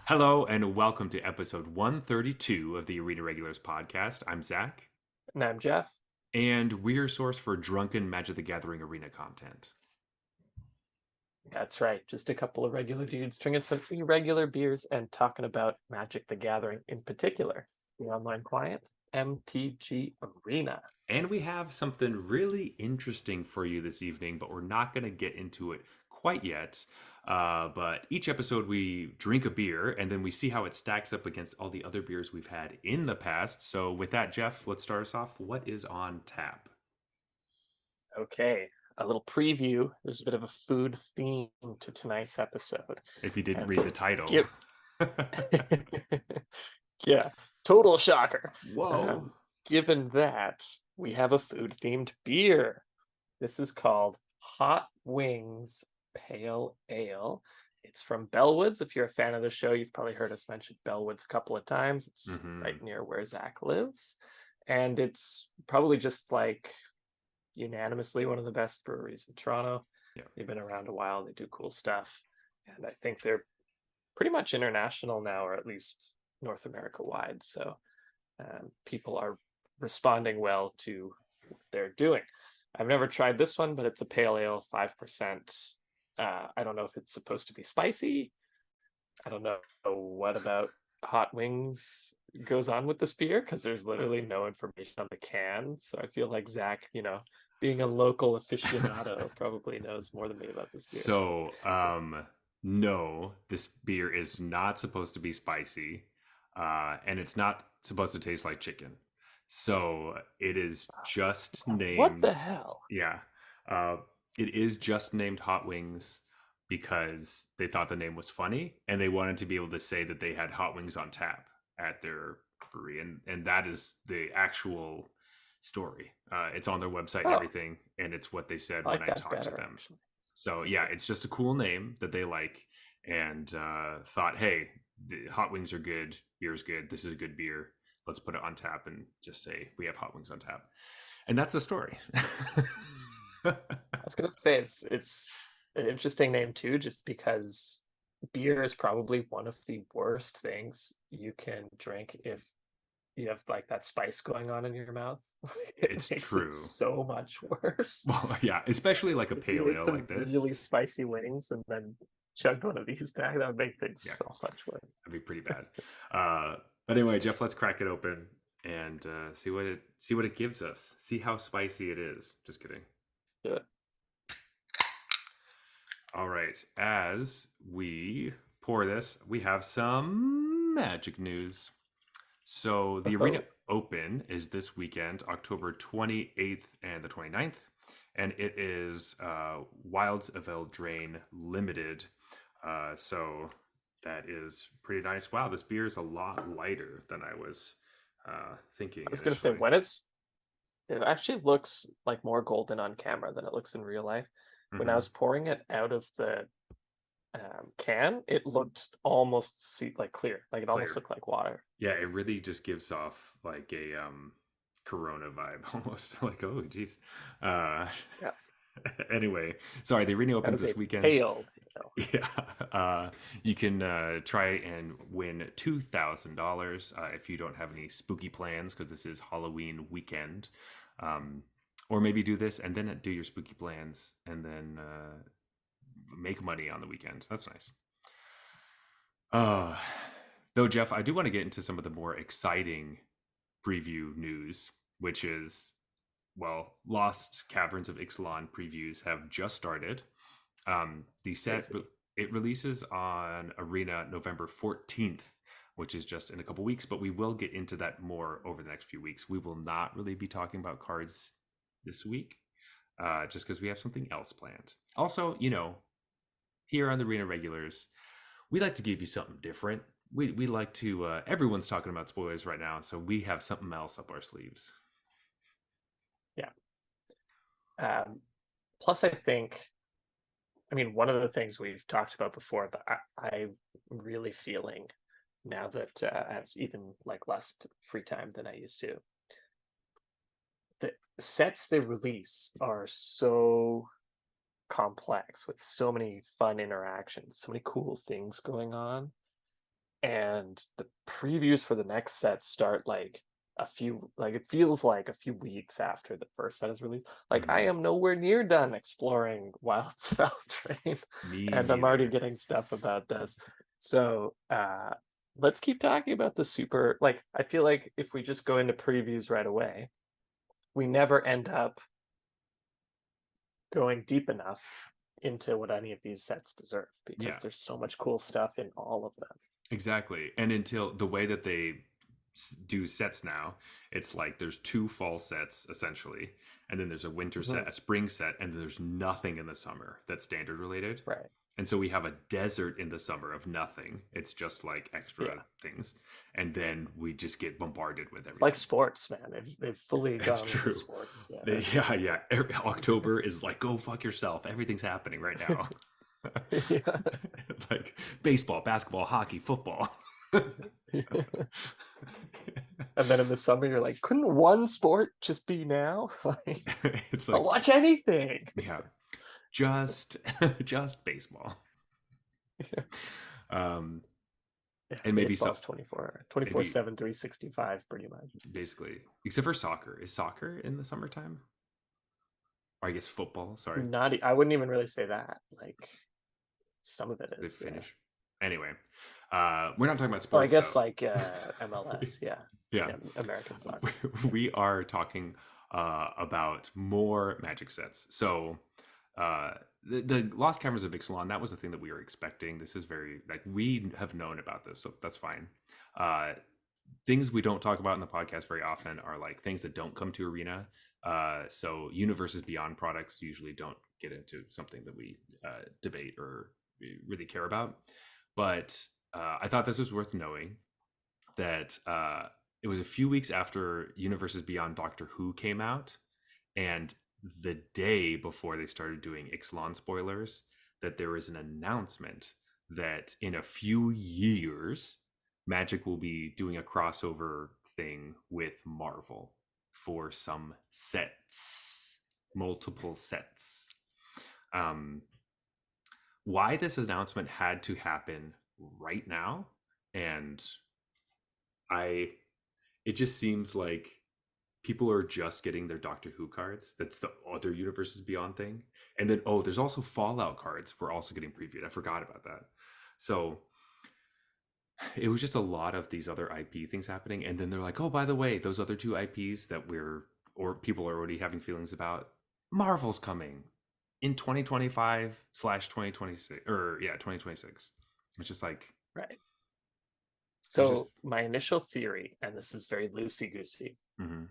Hello and welcome to episode 132 of the Arena Regulars podcast. I'm Zach, And I'm Jeff. and we're your source for drunken Magic the Gathering arena content. That's right. Just a couple of regular dudes drinking some irregular beers and talking about Magic the Gathering in particular, the online client, MTG Arena. And we have something really interesting for you this evening, but we're not going to get into it quite yet. But each episode, we drink a beer and then we see how it stacks up against all the other beers we've had in the past. So, with that, Jeff, let's start us off. What is on tap? Okay, a little preview. There's a bit of a food theme to tonight's episode. If you didn't And read the title. give yeah, total shocker. Whoa. Given that, we have a food themed beer. This is called Hot Wings Pale Ale. It's from Bellwoods. If you're a fan of the show, you've probably heard us mention Bellwoods a couple of times. It's Hmm. right near where Zach lives. And it's probably just like unanimously one of the best breweries in Toronto. Yeah. They've been around a while. They do cool stuff. And I think they're pretty much international now, or at least North America wide. So people are responding well to what they're doing. I've never tried this one, but it's a pale ale, 5%. I don't know if it's supposed to be spicy. I don't know what about hot wings goes on with this beer because there's literally no information on the can. So I feel like Zach, being a local aficionado, probably knows more than me about this beer. So, no, this beer is not supposed to be spicy, and it's not supposed to taste like chicken. So it is just What the named, hell? yeah, uh, it is just named Hot Wings because they thought the name was funny and they wanted to be able to say that they had hot wings on tap at their brewery, and that is the actual story. It's on their website and Oh, everything, and it's what they said I when like I that talked to better, them. actually. So yeah, it's just a cool name that they like, and thought, hey, the hot wings are good, beer's good. This is a good beer. Let's put it on tap and just say we have hot wings on tap, and that's the story. I was gonna say it's an interesting name too, just because beer is probably one of the worst things you can drink if you have like that spice going on in your mouth. It It's makes it true. so much worse. Well, yeah, especially like a If you pale ate ale some like this. really spicy wings and then chugged one of these back, that would make things Yeah, so much worse. that'd be pretty bad. But anyway, Jeff, let's crack it open and see what it gives us. See how spicy it is. Just kidding. Do it. All right. As we pour this, we have some magic news. So the Arena Oh, Open is this weekend, October 28th and the 29th. And it is Wilds of Eldraine Limited. So that is pretty nice. Wow, this beer is a lot lighter than I was thinking I was gonna say initially. it actually looks like more golden on camera than it looks in real life. When I Hmm. was pouring it out of the can, it looked almost like clear. Like it almost Clear. looked like water. Yeah, it really just gives off like a Corona vibe almost. Like, oh, geez. Uh, Yeah, anyway, sorry, the arena that opens is a this weekend. pale. Yeah, you can try and win $2,000 if you don't have any spooky plans because this is Halloween weekend. Um, or maybe do this and then do your spooky plans and then make money on the weekend. That's nice. Uh, though, Jeff, I do want to get into some of the more exciting preview news, which is, well, Lost Caverns of Ixalan previews have just started. The set Crazy. it releases on Arena November 14th, which is just in a couple weeks, but we will get into that more over the next few weeks. We will not really be talking about cards this week, just because we have something else planned. Also, here on the Arena Regulars, we like to give you something different. We like to. Everyone's talking about spoilers right now, so we have something else up our sleeves. Yeah. Plus, I mean, one of the things we've talked about before, but I'm really feeling now that I have even like less free time than I used to. The sets they release are so complex with so many fun interactions, so many cool things going on and the previews for the next set start like it feels like a few weeks after the first set is released. Like I Mhm. am nowhere near done exploring Wild Spell Train, Me and I'm already either. getting stuff about this. So let's keep talking about the super. Like I feel like if we just go into previews right away, we never end up going deep enough into what any of these sets deserve because Yeah, there's so much cool stuff in all of them. exactly. And until the way that they do sets now, it's like there's two fall sets essentially, and then there's a winter Mhm. set, a spring set, and then there's nothing in the summer that's standard related. Right. And so we have a desert in the summer of nothing. It's just like extra Yeah. things. And then we just get bombarded with It's like everything. sports, man. They've fully It's gone into true. sports. Yeah. Yeah, yeah. October is like, go fuck yourself. Everything's happening right now. Yeah. Like baseball, basketball, hockey, football. And then in the summer, you're like, couldn't one sport just be now? Like, It's I'll like, watch anything. yeah, just just baseball. Yeah. Um, Yeah. and maybe Baseball some, is 24 maybe 7, 365, pretty much. basically, except for soccer. Is soccer in the summertime? Or I guess football. Sorry, I wouldn't even really say that. Like, some of it they is, yeah. finish. Anyway, we're not talking about Oh, I sports guess though. like MLS, yeah. Yeah, Yeah, American soccer. we are talking about more magic sets. So uh, the Lost Caverns of Ixalan, that was the thing that we were expecting. This is very like we have known about this, so that's fine. Uh, things we don't talk about in the podcast very often are like things that don't come to Arena. So Universes Beyond products usually don't get into something that we debate or really care about. But I thought this was worth knowing that it was a few weeks after Universes Beyond Doctor Who came out, and the day before they started doing Ixalan spoilers, that there was an announcement that in a few years, Magic will be doing a crossover thing with Marvel for some sets, multiple sets. Um, why this announcement had to happen right now, and I it just seems like people are just getting their Doctor Who cards. That's the other Universes Beyond thing. And then there's also Fallout cards. We're also getting previewed. I forgot about that. So it was just a lot of these other IP things happening. And then they're like, oh, by the way, those other two IPs that people are already having feelings about, Marvel's coming in 2025/2026 or yeah, 2026. It's just like Right. there's just So my initial theory, and this is very loosey goosey, mhm,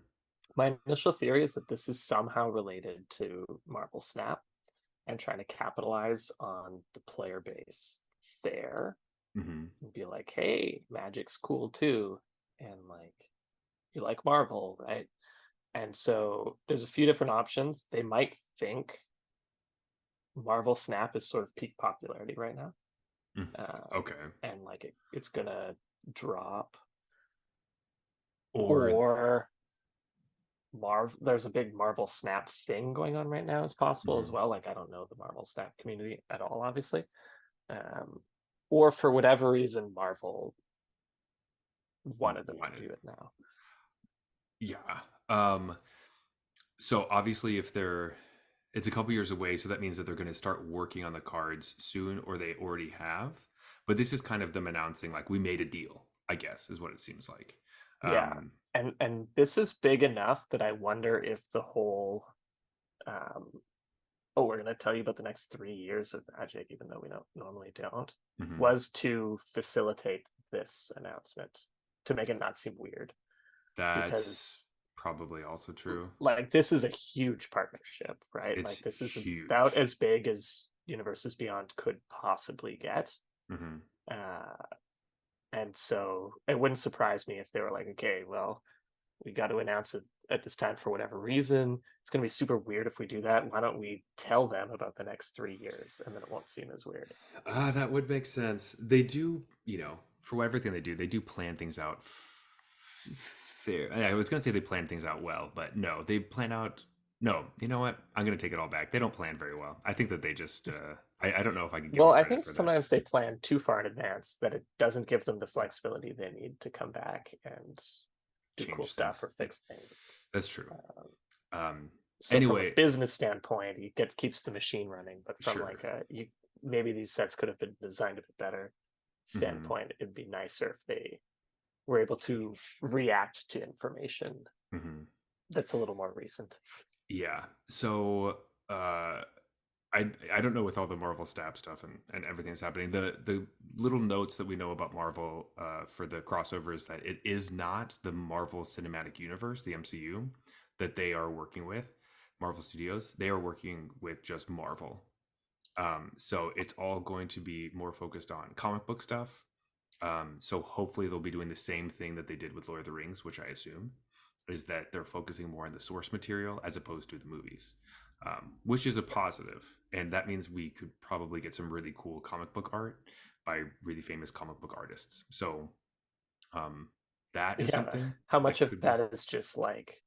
my initial theory is that this is somehow related to Marvel Snap and trying to capitalize on the player base there mhm, and be like, hey, Magic's cool too. And like, you like Marvel, right? And so there's a few different options. They might think Marvel Snap is sort of peak popularity right now. mhm. Okay. And like it's gonna drop. Or Or there's a big Marvel Snap thing going on right now as possible as mhm, well. Like I don't know the Marvel Snap community at all, obviously. Um, or for whatever reason, Marvel wanted them to wanted. do it now. Yeah. Um, so obviously if they're it's a couple years away, so that means that they're going to start working on the cards soon or they already have. But this is kind of them announcing like we made a deal, I guess, is what it seems like. Yeah. Um, And this is big enough that I wonder if the whole um oh, we're gonna tell you about the next 3 years of Magic, even though we don't normally don't, mhm. was to facilitate this announcement to make it not seem weird. That's Because probably also true. like this is a huge partnership, right? It's Like this is about huge. as big as Universes Beyond could possibly get. Hmm. Uh, and so it wouldn't surprise me if they were like, okay, well, we got to announce it at this time for whatever reason. It's going to be super weird if we do that. Why don't we tell them about the next 3 years and then it won't seem as weird? That would make sense. They do, for everything they do plan things out fair. I was going to say they plan things out well, but no, they plan out. No, you know what? I'm going to take it all back. They don't plan very well. I think that they just I don't know if I could give Well, them I credit think for that. sometimes they plan too far in advance that it doesn't give them the flexibility they need to come back and do cool Change stuff things. or fix things. That's true. Um, Um, so from a anyway, business standpoint, it keeps the machine running, but from sure. like a you maybe these sets could have been designed a bit better Hmm. standpoint, it'd be nicer if they were able to react to information Hmm. that's a little more recent. Yeah. So uh, I don't know with all the Marvel stab stuff and everything that's happening. The little notes that we know about Marvel for the crossover is that it is not the Marvel Cinematic Universe, the MCU, that they are working with. Marvel Studios. They are working with just Marvel. So it's all going to be more focused on comic book stuff. So hopefully they'll be doing the same thing that they did with Lord of the Rings, which I assume is that they're focusing more on the source material as opposed to the movies, which is a positive. And that means we could probably get some really cool comic book art by really famous comic book artists. So um, that is Yeah, something how much that of could be that is just like,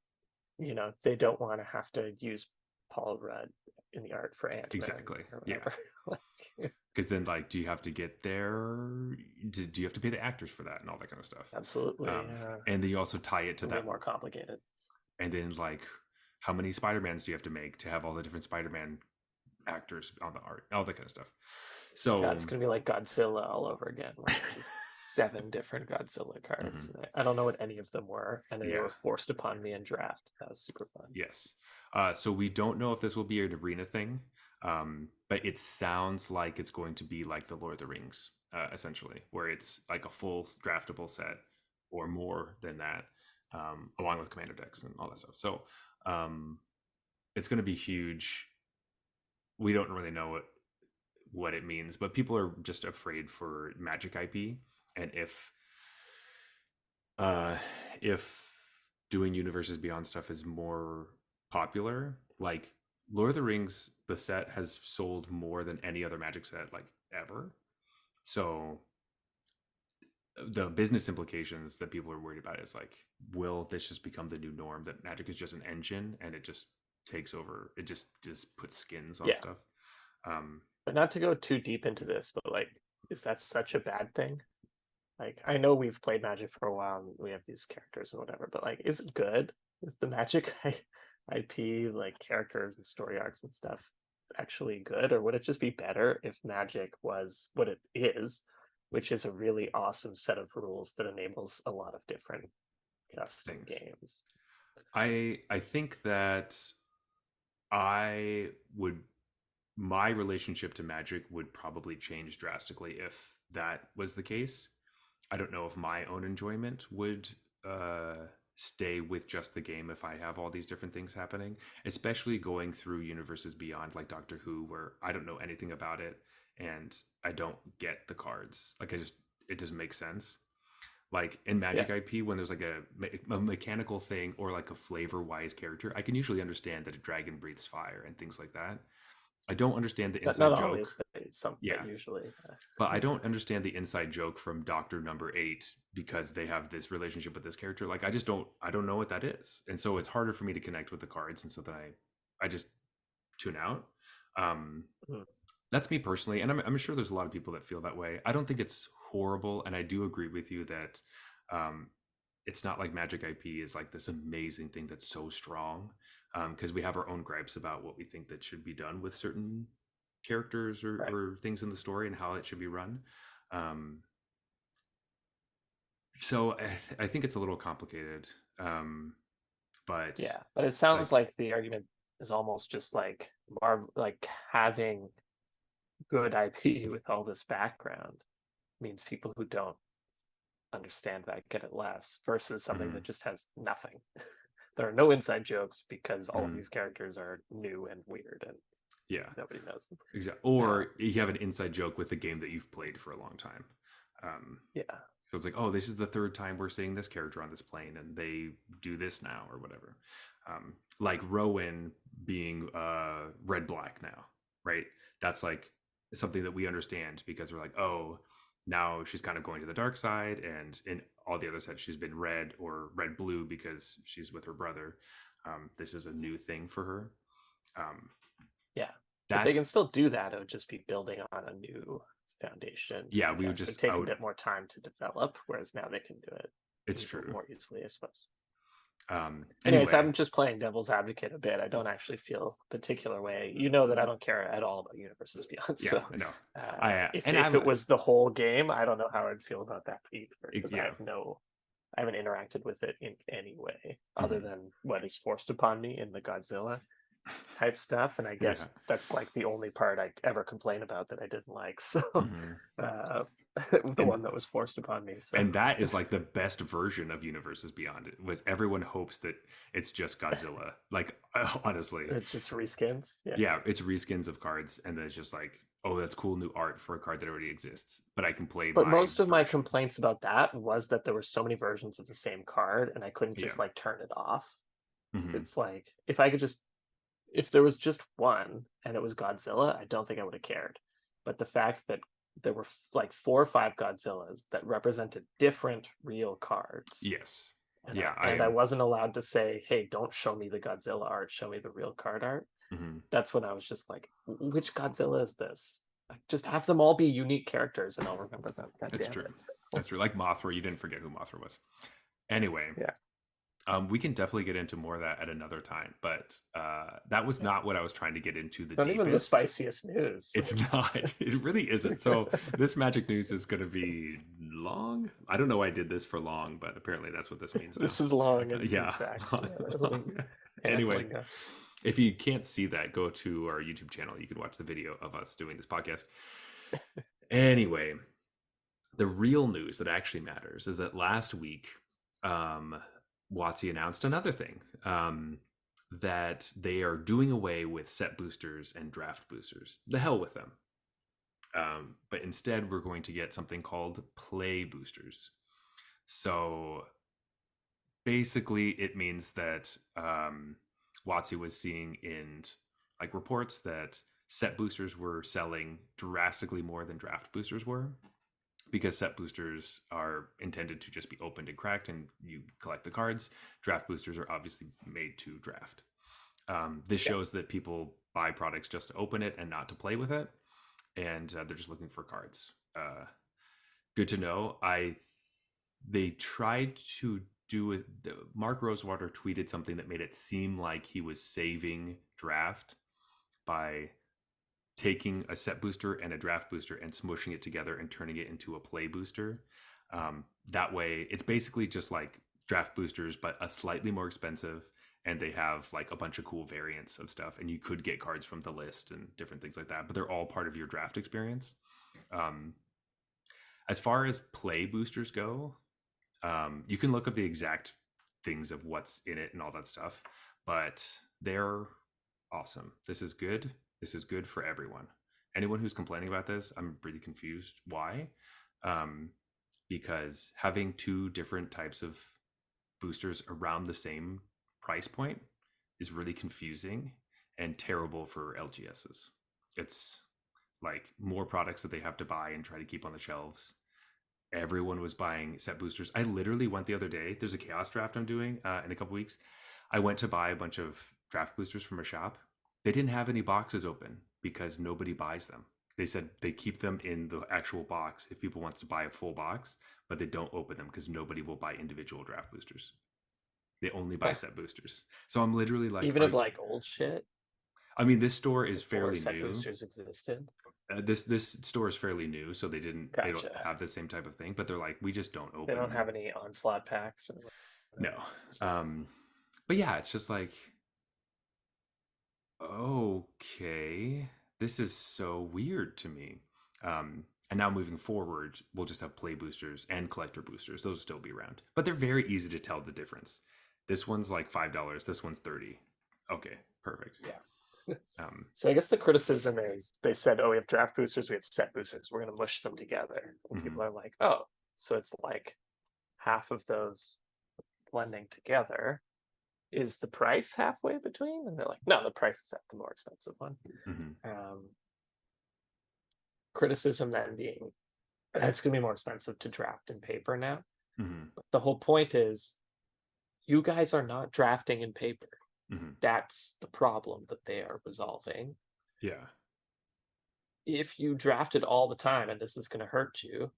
they don't want to have to use Paul Rudd in the art for Ant-Man exactly, or yeah. whatever. Like, Because then, like, do you have to get there? Do you have to pay the actors for that and all that kind of stuff? absolutely, And then you also tie it it's to gonna be that. more complicated. And then, like, how many Spider-Mans do you have to make to have all the different Spider-Man actors on the art, all that kind of stuff? Yeah, So, it's gonna be like Godzilla all over again, where there's just 7 different Godzilla cards. mhm, I don't know what any of them were, and they yeah, were forced upon me in draft. That was super fun. yes. So we don't know if this will be an arena thing, but it sounds like it's going to be like the Lord of the Rings, essentially, where it's like a full draftable set or more than that, along with commander decks and all that stuff. So um, it's going to be huge. We don't really know what it means, but people are just afraid for Magic IP, and uh, if doing universes beyond stuff is more popular, like Lord of the Rings, the set has sold more than any other Magic set like ever. So the business implications that people are worried about is like, will this just become the new norm that Magic is just an engine and it just takes over? It just puts skins on Yeah, stuff. Um, but not to go too deep into this, but like, is that such a bad thing? Like, I know we've played Magic for a while and we have these characters and whatever, but like, is it good? Is the Magic IP, like characters and story arcs and stuff, actually good? Or would it just be better if Magic was what it is, which is a really awesome set of rules that enables a lot of different custom things. games? I think that I would my relationship to Magic would probably change drastically if that was the case. I don't know if my own enjoyment would stay with just the game if I have all these different things happening, especially going through universes beyond like Doctor Who, where I don't know anything about it and I don't get the cards. Like it doesn't make sense. Like in Yeah, Magic IP, when there's like a mechanical thing or like a flavor wise character, I can usually understand that a dragon breathes fire and things like that. I don't understand the but inside not joke. always, but Yeah, usually. but I don't understand the inside joke from Doctor Number Eight because they have this relationship with this character. Like I don't know what that is, and so it's harder for me to connect with the cards, and so then I just tune out. Um, Mm, that's me personally, and I'm sure there's a lot of people that feel that way. I don't think it's horrible, and I do agree with you that um, it's not like Magic IP is like this amazing thing that's so strong, because we have our own gripes about what we think that should be done with certain characters right. or things in the story and how it should be run. Um, so I think it's a little complicated, but Yeah, but it sounds like, like the argument is almost just like like having good IP with all this background means people who don't understand that get it less versus something mhm, that just has nothing. There are no inside jokes because all of mhm, these characters are new and weird and yeah, nobody knows them. exactly. Uh, Or you have an inside joke with a game that you've played for a long time. Um, yeah, so it's like, oh, this is the third time we're seeing this character on this plane, and they do this now or whatever. Like Rowan being red black now, right? That's like something that we understand because we're like, oh, now she's kind of going to the dark side, and in all the other sets she's been red or red blue because she's with her brother. This is a new thing for her. Um, yeah. But they That's can still do that. It would just be building on a new foundation. yeah. I We would guess it would just take I a would. bit more time to develop, whereas now they can do it It's true. more easily, I suppose. Anyways, Anyway, I'm just playing devil's advocate a bit. I don't actually feel a particular way. You know that I don't care at all about Universes Beyond. yeah, So I know. if And if I'm it was the whole game, I don't know how I'd feel about that either, because yeah. I haven't interacted with it in any way other Mhm. than what is forced upon me in the Godzilla type stuff. And I Yeah. guess that's like the only part I ever complain about that I didn't like. So Hmm. uh, the And one that was forced upon me. So and that is like the best version of Universes Beyond. It was everyone hopes that it's just Godzilla. Like honestly, it just reskins. Yeah. yeah, it's reskins of cards, and then it's just like, oh, that's cool new art for a card that already exists, but I can play But my most of my version. complaints about that was that there were so many versions of the same card and I couldn't Yeah. just like turn it off. Hmm. It's like if there was just one and it was Godzilla, I don't think I would have cared. But the fact that there were like 4 or 5 Godzillas that represented different real cards, Yes. and Yeah. I wasn't allowed to say, "Hey, don't show me the Godzilla art. Show me the real card art." Mhm. That's when I was just like, "Which Godzilla is this?" Like, just have them all be unique characters, and I'll remember them. God That's damn true. it! That's true. Like Mothra, you didn't forget who Mothra was. Anyway, Yeah, we can definitely get into more of that at another time, but that was yeah. not what I was trying to get into the It's not even the deepest. spiciest news. It's not. It really isn't. So this magic news is going to be long. I don't know why I did this for long, but apparently that's what this means now. This is long and Yeah. concise. Long, long. Anyway, Handling us. if you can't see that, go to our YouTube channel. You can watch the video of us doing this podcast. Anyway, the real news that actually matters is that last week, um, WotC announced another thing, that they are doing away with set boosters and draft boosters. The hell with them. But instead, we're going to get something called play boosters. So basically, it means that WotC was seeing in like reports that set boosters were selling drastically more than draft boosters were, because set boosters are intended to just be opened and cracked and you collect the cards. Draft boosters are obviously made to draft. This Yeah. shows that people buy products just to open it and not to play with it, and they're just looking for cards. Good to know. They tried to do it. Mark Rosewater tweeted something that made it seem like he was saving draft by taking a set booster and a draft booster and smushing it together and turning it into a play booster. That way, it's basically just like draft boosters, but a slightly more expensive. And they have like a bunch of cool variants of stuff. And you could get cards from the list and different things like that, but they're all part of your draft experience. Um, as far as play boosters go, you can look up the exact things of what's in it and all that stuff, but they're awesome. This is good. This is good for everyone. Anyone who's complaining about this, I'm really confused why. Um, because having two different types of boosters around the same price point is really confusing and terrible for LGSs. It's like more products that they have to buy and try to keep on the shelves. Everyone was buying set boosters. I literally went the other day. There's a chaos draft I'm doing in a couple weeks. I went to buy a bunch of draft boosters from a shop. They didn't have any boxes open because nobody buys them. They said they keep them in the actual box if people wants to buy a full box, but they don't open them because nobody will buy individual draft boosters. They only buy Huh. set boosters. So I'm literally like, Even of like old shit I mean, this store is before fairly set new. boosters existed. This store is fairly new, so they don't Gotcha. have the same type of thing. But they're like, we just don't They don't open. have any onslaught packs or No, whatever. but yeah, it's just like, okay, this is so weird to me. And now moving forward, we'll just have play boosters and collector boosters. Those will still be around, but they're very easy to tell the difference. This one's like $5. This one's 30. Okay, perfect. Yeah. Um, So I guess the criticism is they said, "Oh, we have draft boosters, we have set boosters. We're going to mush them together." And mhm. people are like, "Oh, so it's like half of those blending together. Is the price halfway between?" And they're like, "No, the price is at the more expensive one." Mhm. Um, Criticism then being, it's going to be more expensive to draft in paper now. Mhm. But the whole point is, you guys are not drafting in paper. Mhm. That's the problem that they are resolving. Yeah. if you draft it all the time and this is going to hurt you,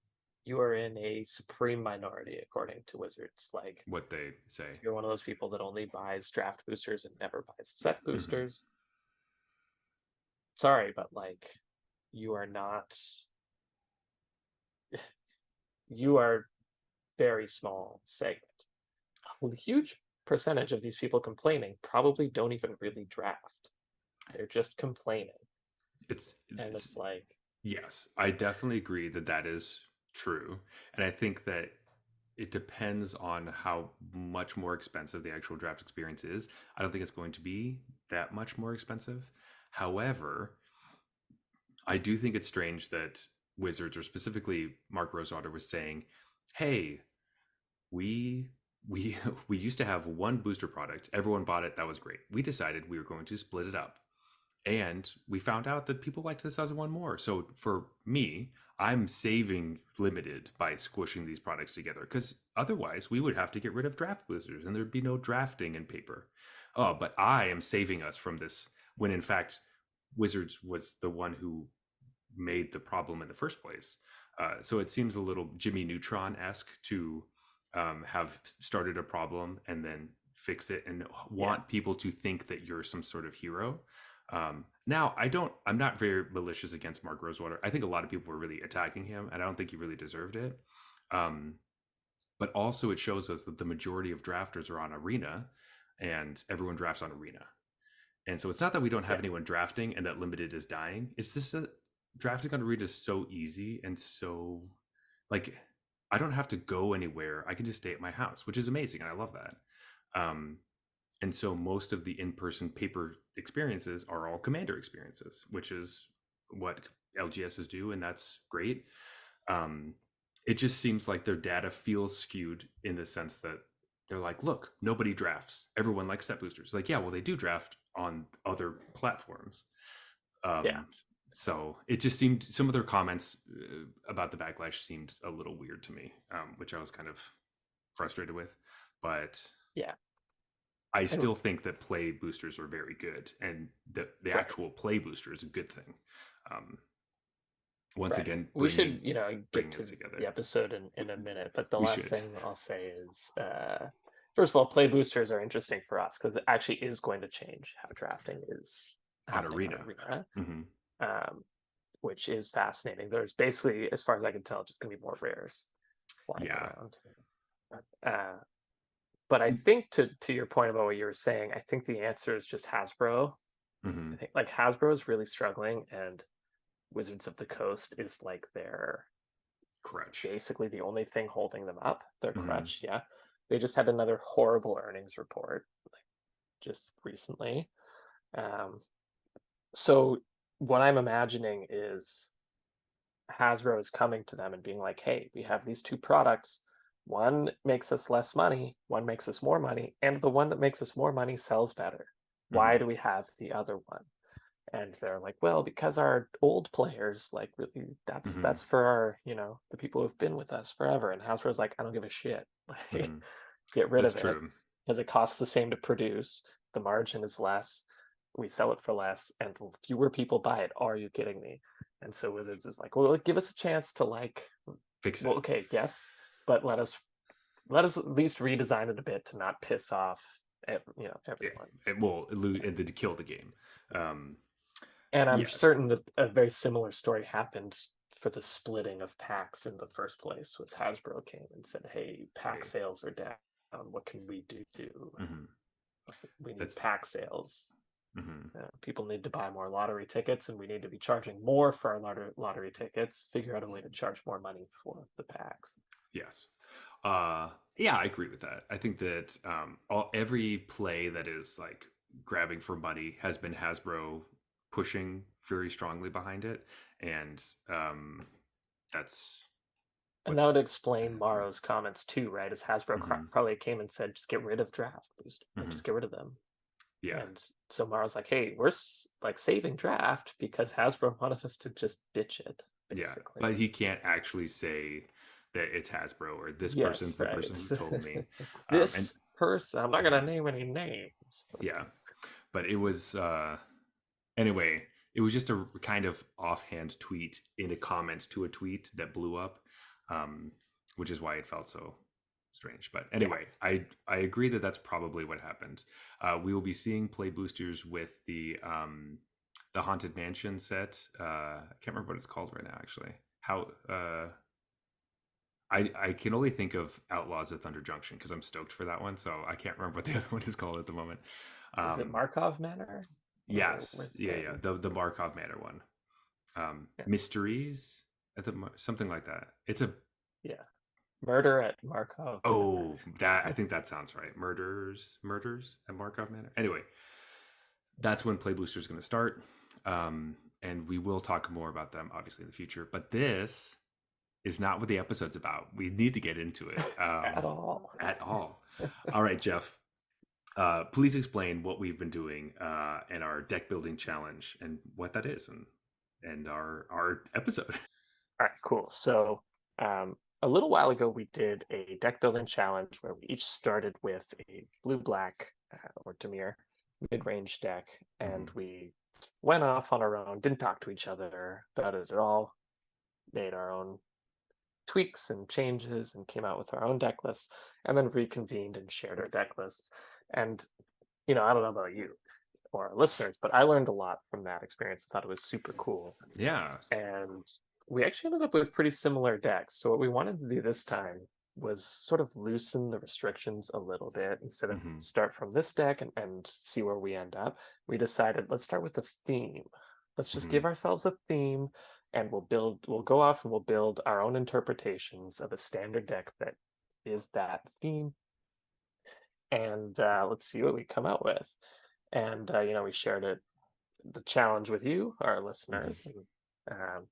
you are in a supreme minority according to Wizards. Like, what they if say. you're one of those people that only buys draft boosters and never buys set Hmm. boosters, sorry, but like, you are not, you are very small segment. A huge percentage of these people complaining probably don't even really draft. They're just complaining. It's, And it's it's like, yes, I definitely agree that that is true, and I think that it depends on how much more expensive the actual draft experience is. I don't think it's going to be that much more expensive. However, I do think it's strange that Wizards, or specifically Mark Rosewater, was saying, "Hey, we we we used to have one booster product. Everyone bought it. That was great. We decided we were going to split it up, and we found out that people liked this other one more. So for me, I'm saving limited by squishing these products together, because otherwise we would have to get rid of draft boosters and there'd be no drafting in paper. Oh, but I am saving us from this, when in fact Wizards was the one who made the problem in the first place. So it seems a little Jimmy Neutron-esque to have started a problem and then fix it and yeah, want people to think that you're some sort of hero. Now, I'm not very malicious against Mark Rosewater. I think a lot of people were really attacking him, and I don't think he really deserved it. Um, but also, it shows us that the majority of drafters are on Arena, and everyone drafts on Arena. And so it's not that we don't have yeah, anyone drafting and that limited is dying. It's just that drafting on Arena is so easy and so, like, I don't have to go anywhere. I can just stay at my house, which is amazing, and I love that. Um, and so most of the in-person paper experiences are all commander experiences, which is what LGSs do, and that's great. um, it just seems like their data feels skewed in the sense that they're like, look, nobody drafts, everyone likes set boosters. Like, yeah, well, they do draft on other platforms. yeah. um, so it just seemed, some of their comments about the backlash seemed a little weird to me, which I was kind of frustrated with. But Yeah. I And still think that play boosters are very good, and the right, actual play booster is a good thing. Um, once right. again, We should, you know, get bringing us to together. the episode in a minute, but the We last should. thing I'll say is, first of all, play boosters are interesting for us because it actually is going to change how drafting is On happening on Arena. Arena, Hmm. um, which is fascinating. There's basically, as far as I can tell, just going to be more rares flying Yeah. around. Uh, but I think to your point about what you were saying, I think the answer is just Hasbro. I Hmm. think like Hasbro is really struggling, and Wizards of the Coast is like their Crutch. basically the only thing holding them up. Their Hmm. crutch, yeah. They just had another horrible earnings report like just recently. Um, so what I'm imagining is Hasbro is coming to them and being like, "Hey, we have these two products. One makes us less money, one makes us more money, and the one that makes us more money sells better. Why Hmm. do we have the other one?" And they're like, well, because our old players like really Hmm. that's for our, the people who've been with us forever. And Hasbro's like, I don't give a shit. Hmm. Get rid That's of it true. because it costs the same to produce. The margin is less. We sell it for less, and fewer people buy it. Are you kidding me? And so Wizards is like, well, give us a chance to like, Fix well, it. okay, yes, but let us at least redesign it a bit to not piss off, Yeah. everyone. To kill the game. Um, And I'm yes. certain that a very similar story happened for the splitting of packs in the first place. Was Hasbro came and said, "Hey, pack Hey. sales are down. What can we do? Hmm. We need That's. pack sales. Hmm. People need to buy more lottery tickets, and we need to be charging more for our lottery tickets. Figure out a way to charge more money for the packs." Yes. Yeah, I agree with that. I think that every play that is like grabbing for money has been Hasbro pushing very strongly behind it, and that's And that would what's explain happening. Morrow's comments too, right? As Hasbro Hmm. probably came and said, "Just get rid of draft boost, like Hmm. just get rid of them." Yeah, And so Mara's like, "Hey, we're like saving draft because Hasbro wanted us to just ditch it, yeah, basically." but he can't actually say that it's Hasbro or this Yes, person's the right. person who told me. And This person, I'm not gonna mhm, name any names, but yeah, but it was anyway. it was just a kind of offhand tweet in a comment to a tweet that blew up, um, which is why it felt so strange. But Yeah. anyway, I agree that that's probably what happened. We will be seeing play boosters with the Haunted Mansion set. I can't remember what it's called right now, actually. How I can only think of Outlaws of Thunder Junction because I'm stoked for that one. So I can't remember what the other one is called at the moment. Is it Um, Markov Manor? Or yes, with yeah, the Markov Manor one. yeah, Mysteries at the something like that. It's a yeah. Murder at Markov Manor. oh that I think that sounds right. Murders at Markov Manor. Anyway, that's when Play Booster is going to start, and we will talk more about them obviously in the future. But this is not what the episode's about. We need to get into it At all. at all. All right, Jeff. Please explain what we've been doing and our deck building challenge and what that is and our episode. All right, cool. So, a little while ago, we did a deck building challenge where we each started with a blue black or Demir mid range deck, and Mhm. we went off on our own, didn't talk to each other about it at all, made our own tweaks and changes, and came out with our own deck lists, and then reconvened and shared our deck lists. And, I don't know about you or our listeners, but I learned a lot from that experience. I thought it was super cool. Yeah. And we actually ended up with pretty similar decks. So what we wanted to do this time was sort of loosen the restrictions a little bit. Instead of Hmm. start from this deck and see where we end up, we decided let's start with a theme. Let's just Hmm. give ourselves a theme, and we'll go off and we'll build our own interpretations of a standard deck that is that theme. And let's see what we come out with. And we shared the challenge with you, our Hmm. listeners, and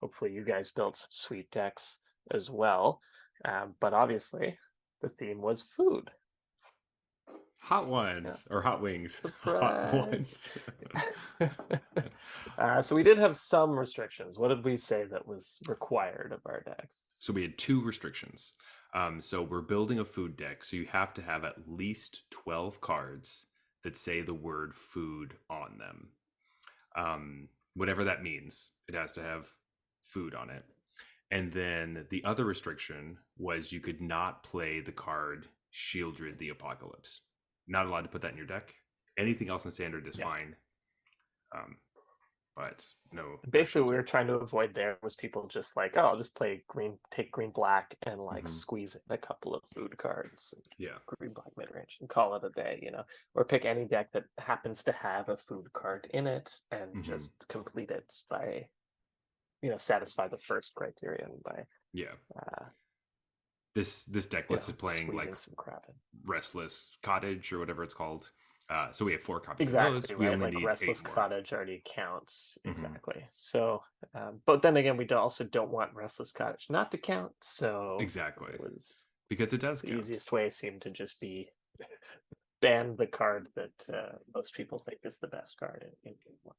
hopefully you guys built some sweet decks as well. But obviously, the theme was food. Hot Yeah, ones or hot wings. Hot surprise. ones. So we did have some restrictions. What did we say that was required of our decks? So we had two restrictions. So we're building a food deck, so you have to have at least 12 cards that say the word food on them. Whatever that means, it has to have food on it. And then the other restriction was you could not play the card Sheoldred the Apocalypse. Not allowed to put that in your deck. Anything else in standard is Yeah. fine. Um, but no Basically, we Sheoldred. were trying to avoid there was people just like, oh, I'll just play green, take green black, and like Hmm. squeeze in a couple of food cards, Yeah. green black mid range, and call it a day, or pick any deck that happens to have a food card in it and Hmm. just complete it by, satisfy the first criterion by Yeah. uh, This deck list is playing like squeezing some crap in. Restless Cottage or whatever it's called. So we have 4 copies of Exactly, those. We right? only Like need eight Restless more. Cottage already counts. Hmm. Exactly. So, but then again, also don't want Restless Cottage not to count. So Exactly. it was Because it does the count. easiest way seemed to just be ban the card that most people think is the best card in game one.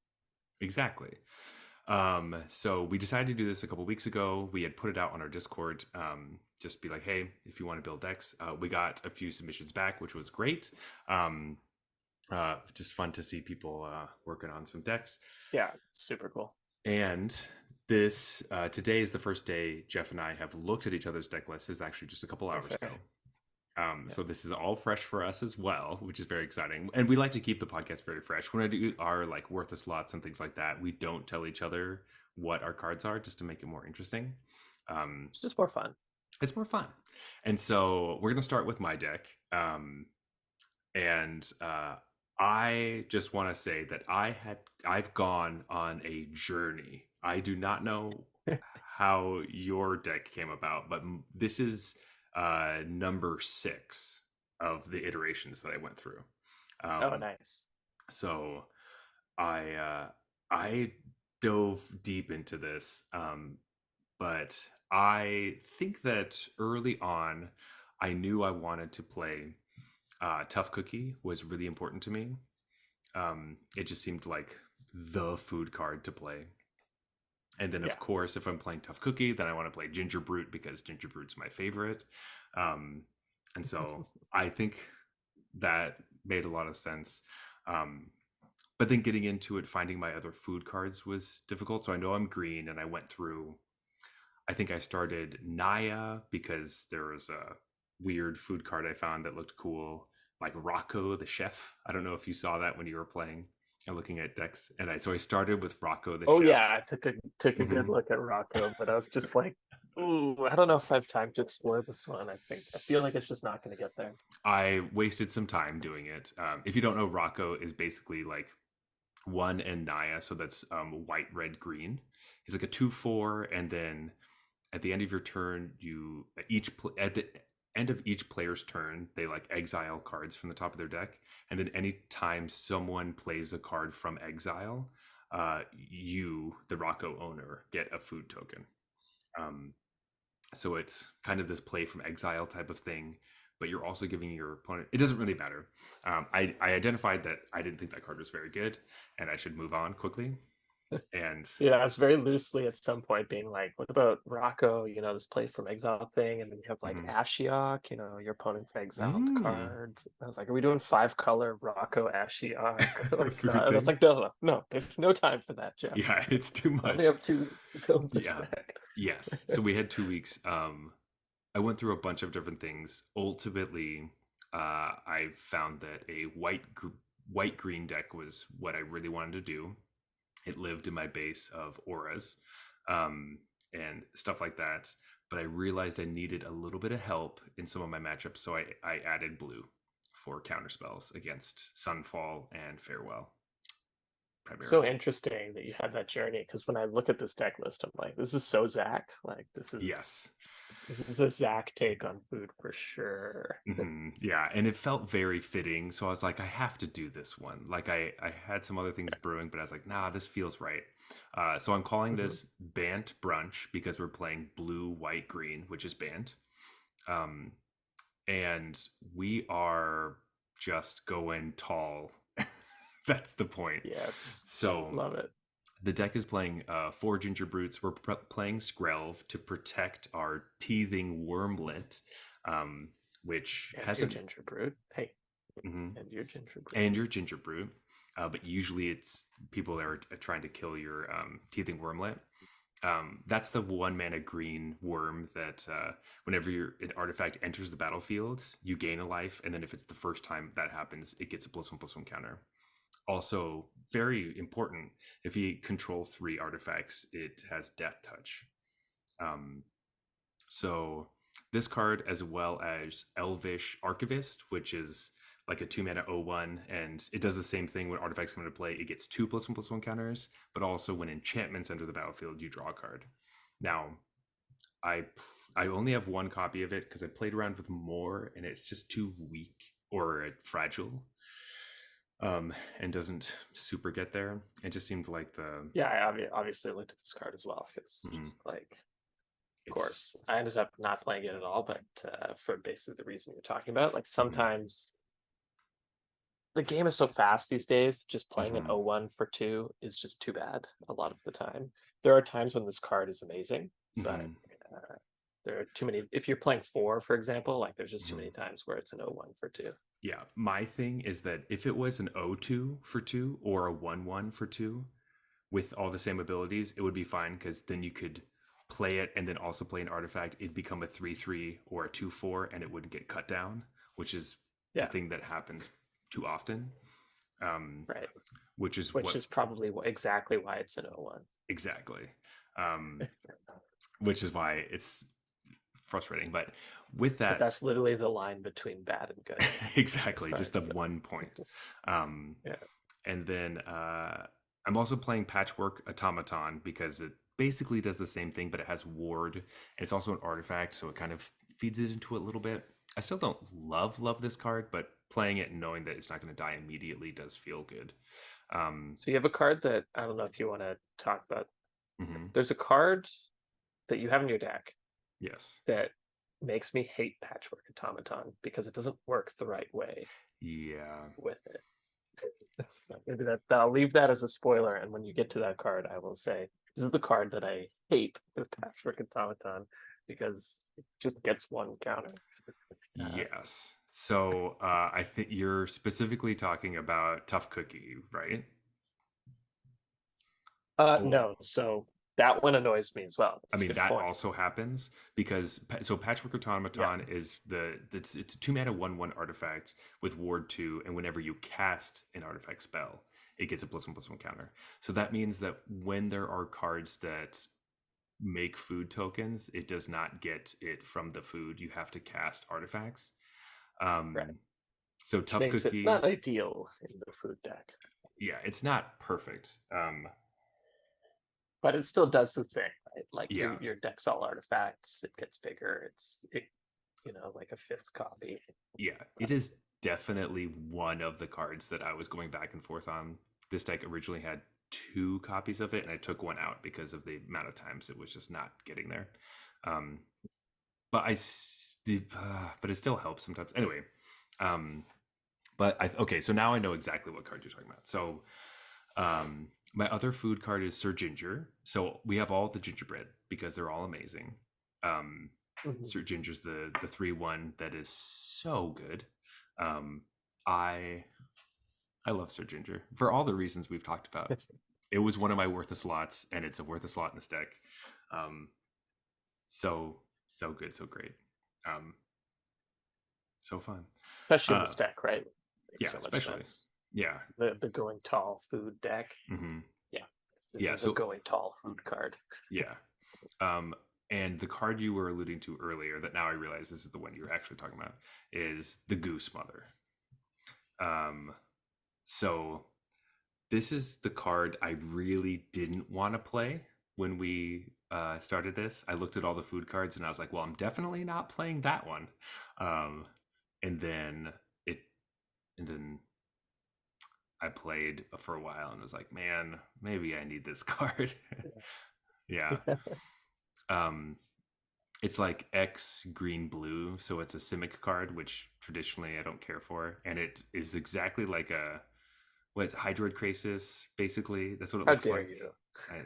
Exactly. So we decided to do this a couple weeks ago. We had put it out on our Discord. Just be like, hey, if you want to build decks, we got a few submissions back, which was great. Um, just fun to see people working on some decks. Yeah, super cool. And this today is the first day Jeff and I have looked at each other's deck lists. Is actually just a couple That's hours ago. right. Yeah. So this is all fresh for us as well, which is very exciting. And we like to keep the podcast very fresh. When I do our like worthless lots and things like that, we don't tell each other what our cards are just to make it more interesting. It's just more fun. It's more fun. And so we're gonna start with my deck. And I just want to say that I've gone on a journey. I do not know how your deck came about, but this is number 6 of the iterations that I went through. Oh, Um, nice. so I dove deep into this, but I think that early on, I knew I wanted to play Tough Cookie was really important to me. It just seemed like the food card to play. And then, Yeah. of course, if I'm playing Tough Cookie, then I want to play Ginger Brute because Ginger Brute's my favorite. Um, and so I think that made a lot of sense. Um, but then getting into it, finding my other food cards was difficult. So I know I'm green, and I went through. I think I started Naya because there was a weird food card I found that looked cool, like Rocco the chef. I don't know if you saw that when you were playing and looking at decks. And I started with Rocco the Oh chef. yeah, I took a good Hmm. look at Rocco, but I was just like, ooh, I don't know if I have time to explore this one. I feel like it's just not going to get there. I wasted some time doing it. If you don't know, Rocco is basically like one and Naya, so that's white, red, green. He's like a 2/4, and then at the end of your turn, you at the end of each player's turn, they like exile cards from the top of their deck, and then anytime someone plays a card from exile, you, the Rocco owner, get a food token. Um, so it's kind of this play from exile type of thing, but you're also giving your opponent. It doesn't really matter. I identified that I didn't think that card was very good, and I should move on quickly. And Yeah, I was very loosely at some point being like, what about Rocco? You know, this play from exile thing, and then you have like mhm. Ashiok, you know, your opponent's exiled Mm, cards. I was like, are we doing 5-color Rocco Ashiok? Like, food and I was thing. like, no, no, no, there's no time for that, Jeff. Yeah, it's too I only much. have 2 to build this Yeah. deck. Yes. So we had 2 weeks. I went through a bunch of different things. Ultimately, I found that a white green deck was what I really wanted to do. It lived in my base of auras, um, and stuff like that. But I realized I needed a little bit of help in some of my matchups, so I added blue for counterspells against Sunfall and Farewell So primarily. interesting that you had that journey because when I look at this deck list, I'm like, this is so Zach. Like, Yes. this is a Zach take on food for sure. Yeah, and it felt very fitting. So I was like, I have to do this one. Like I had some other things brewing, but I was like, nah, this feels right. So I'm calling Mhm. this Bant Brunch because we're playing blue, white, green, which is Bant. Um, and we are just going tall. That's the point. Yes, So love it. the deck is playing 4 Ginger Brutes. We're playing Skrelv to protect our teething Wormlet, um, which And your hasn't. ginger brood. Hey, Mhm. and your ginger brood. And your Ginger Brute. But usually it's people that are trying to kill your teething Wormlet. That's the 1 mana green worm that whenever an artifact enters the battlefield, you gain a life, and then if it's the first time that happens, it gets a +1/+1 counter. Also, very important, if you control 3 artifacts, it has Death Touch. Um, so this card, as well as Elvish Archivist, which is like a 2 mana 0/1, and it does the same thing when artifacts come into play. It gets 2 +1/+1 counters, but also when enchantments enter the battlefield, you draw a card. Now, I I only have 1 copy of it because I played around with more, and it's just too weak or fragile, and doesn't super get there. It just seemed like the Yeah, I obviously looked at this card as well because mhm, just like, of it's course, I ended up not playing it at all, but for basically the reason you're talking about. Like mhm, sometimes the game is so fast these days, just playing an mhm, 0-1 for 2 is just too bad a lot of the time. There are times when this card is amazing, but mhm, there are too many. If you're playing 4, for example, like there's just too mhm. many times where it's an 0-1 for 2. Yeah, my thing is that if it was an 0/2 for 2 or a 1/1 for 2 with all the same abilities, it would be fine because then you could play it and then also play an artifact. It'd become a 3/3 or a 2/4 and it wouldn't get cut down, which is the Yeah, thing that happens too often. Um, right. which is Which what is probably exactly why it's an 0-1. exactly. Um, which is why it's frustrating. But with But that, that's literally the line between bad and good, as exactly, far just the as 1 point. Um, yeah. and then I'm also playing Patchwork Automaton because it basically does the same thing, but it has Ward. And it's also an artifact, so it kind of feeds it into it a little bit. I still don't love this card, but playing it and knowing that it's not going to die immediately does feel good. Um, So you have a card that I don't know if you want to talk about. mhm. There's a card that you have in your deck Yes. that makes me hate Patchwork Automaton because it doesn't work the right way Yeah. with it. So maybe I'll leave that as a spoiler, and when you get to that card, I will say this is the card that I hate with Patchwork Automaton because it just gets 1 counter. Uh, Yes. So I think you're specifically talking about Tough Cookie, right? Oh, No, so that one annoys me as well. I That's a mean, good that point. also happens because so Patchwork Yeah, Automaton is it's a 2 mana 1/1 artifact with Ward 2, and whenever you cast an artifact spell, it gets a +1/+1 counter. So that means that when there are cards that make food tokens, it does not get it from the food. You have to cast artifacts. right. Um, so Which Tough makes it not Cookie, ideal in the food deck, yeah, it's not perfect. but it still does the thing, right? Like Yeah, your deck's all artifacts. It gets bigger. Like a fifth copy. yeah, it is definitely one of the cards that I was going back and forth on. This deck originally had 2 copies of it, and I took one out because of the amount of times it was just not getting there. Um, but but it still helps sometimes. Anyway, um, okay, so now I know exactly what card you're talking about. So, my other food card is Sir Ginger. So we have all the gingerbread because they're all amazing. Um, Mhm. Sir Ginger's the 3/1 that is so good. Um, I I love Sir Ginger for all the reasons we've talked about. It was one of my worthless slots, and it's a worthless slot in this deck. Um, so so good, so great, um, so fun. Especially in Uh, this deck, right? Makes yeah, so much especially sense. yeah. The going tall food deck. Hmm. Yeah, this Yeah, is a so going tall food card. yeah. Um, and the card you were alluding to earlier, that now I realize this is the one you're actually talking about, is the Goose Mother. Um, so this is the card I really didn't want to play when we started this. I looked at all the food cards and I was like, well, I'm definitely not playing that one. Um, and then it, and then I played for a while and was like, man, maybe I need this card. Yeah. Um, it's like X green blue, so it's a Simic card, which traditionally I don't care for, and it is exactly like a what's Hydroid Crisis. Basically, that's what it How looks dare like. you? I,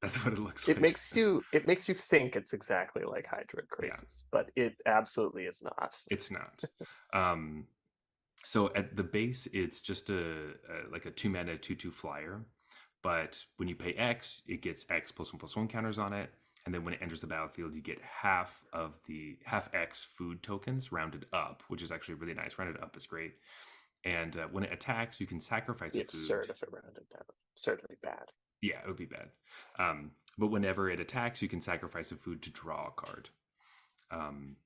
that's what it looks It like. makes you think it's exactly like Hydroid Yeah, Crisis, but it absolutely is not. it's not. Um, so at the base, it's just a like a 2 mana 2/2 flyer, but when you pay X, it gets X +1/+1 counters on it. And then when it enters the battlefield, you get half X food tokens rounded up, which is actually really nice. Rounded up is great. And when it attacks, you can sacrifice Be a food. absurd if it rounded down. Absurdly bad. Yeah, it would be bad. But whenever it attacks, you can sacrifice a food to draw a card. Um,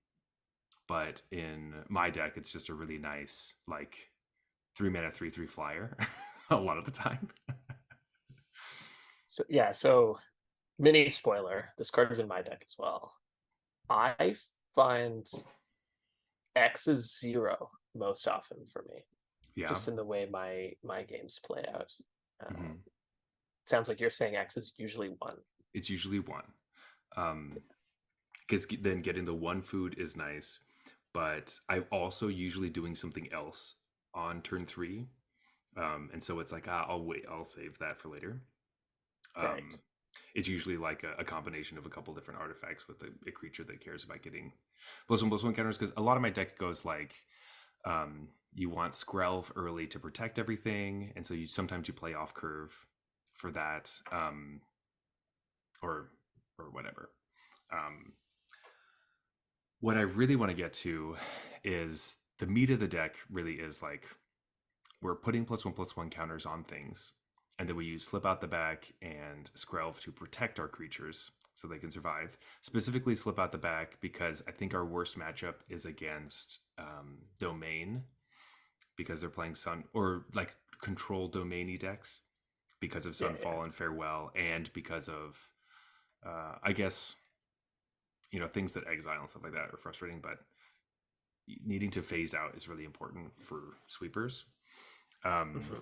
but in my deck, it's just a really nice, like, 3 mana 3/3 flyer a lot of the time. So yeah, so mini spoiler, this card is in my deck as well. I find X is zero most often for me, Yeah. just in the way my games play out. Hmm. Sounds like you're saying X is usually one. It's usually one. Because then getting the one food is nice. But I'm also usually doing something else on turn 3. And so it's like, I'll wait, I'll save that for later. Right. Um, it's usually like a combination of a couple different artifacts with a creature that cares about getting +1/+1 counters. Because a lot of my deck goes like, you want Skrelv early to protect everything, and so sometimes you play off curve for that, or whatever. Um, what I really want to get to is the meat of the deck. Really is like we're putting +1/+1 counters on things, and then we use Slip Out the Back and Skrelv to protect our creatures so they can survive. Specifically, Slip Out the Back because I think our worst matchup is against Domain, because they're playing Sun or like control domainy decks because of Yeah, yeah. Sunfall and Farewell, and because of I guess things that exile and stuff like that are frustrating, but needing to phase out is really important for sweepers. Um, Mhm.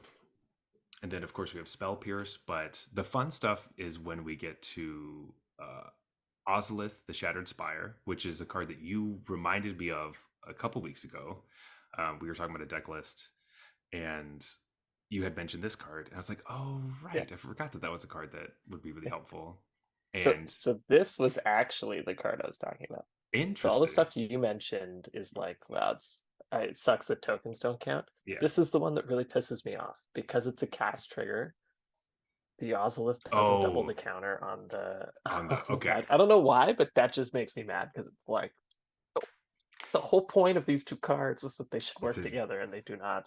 and then of course we have Spell Pierce, but the fun stuff is when we get to Ozolith, the Shattered Spire, which is a card that you reminded me of a couple weeks ago. We were talking about a deck list, and you had mentioned this card, and I was like, oh Yeah. right, I forgot that was a card that would be really helpful. So And so this was actually the card I was talking about. So all the interesting. stuff you mentioned is like, well, it sucks that tokens don't count. Yeah. This is the one that really pisses me off because it's a cast trigger. The Ozolith has a double Oh, the counter on the on the on okay. that. I don't know why, but that just makes me mad because it's like the whole point of these two cards is that they should work The, together, and they do not.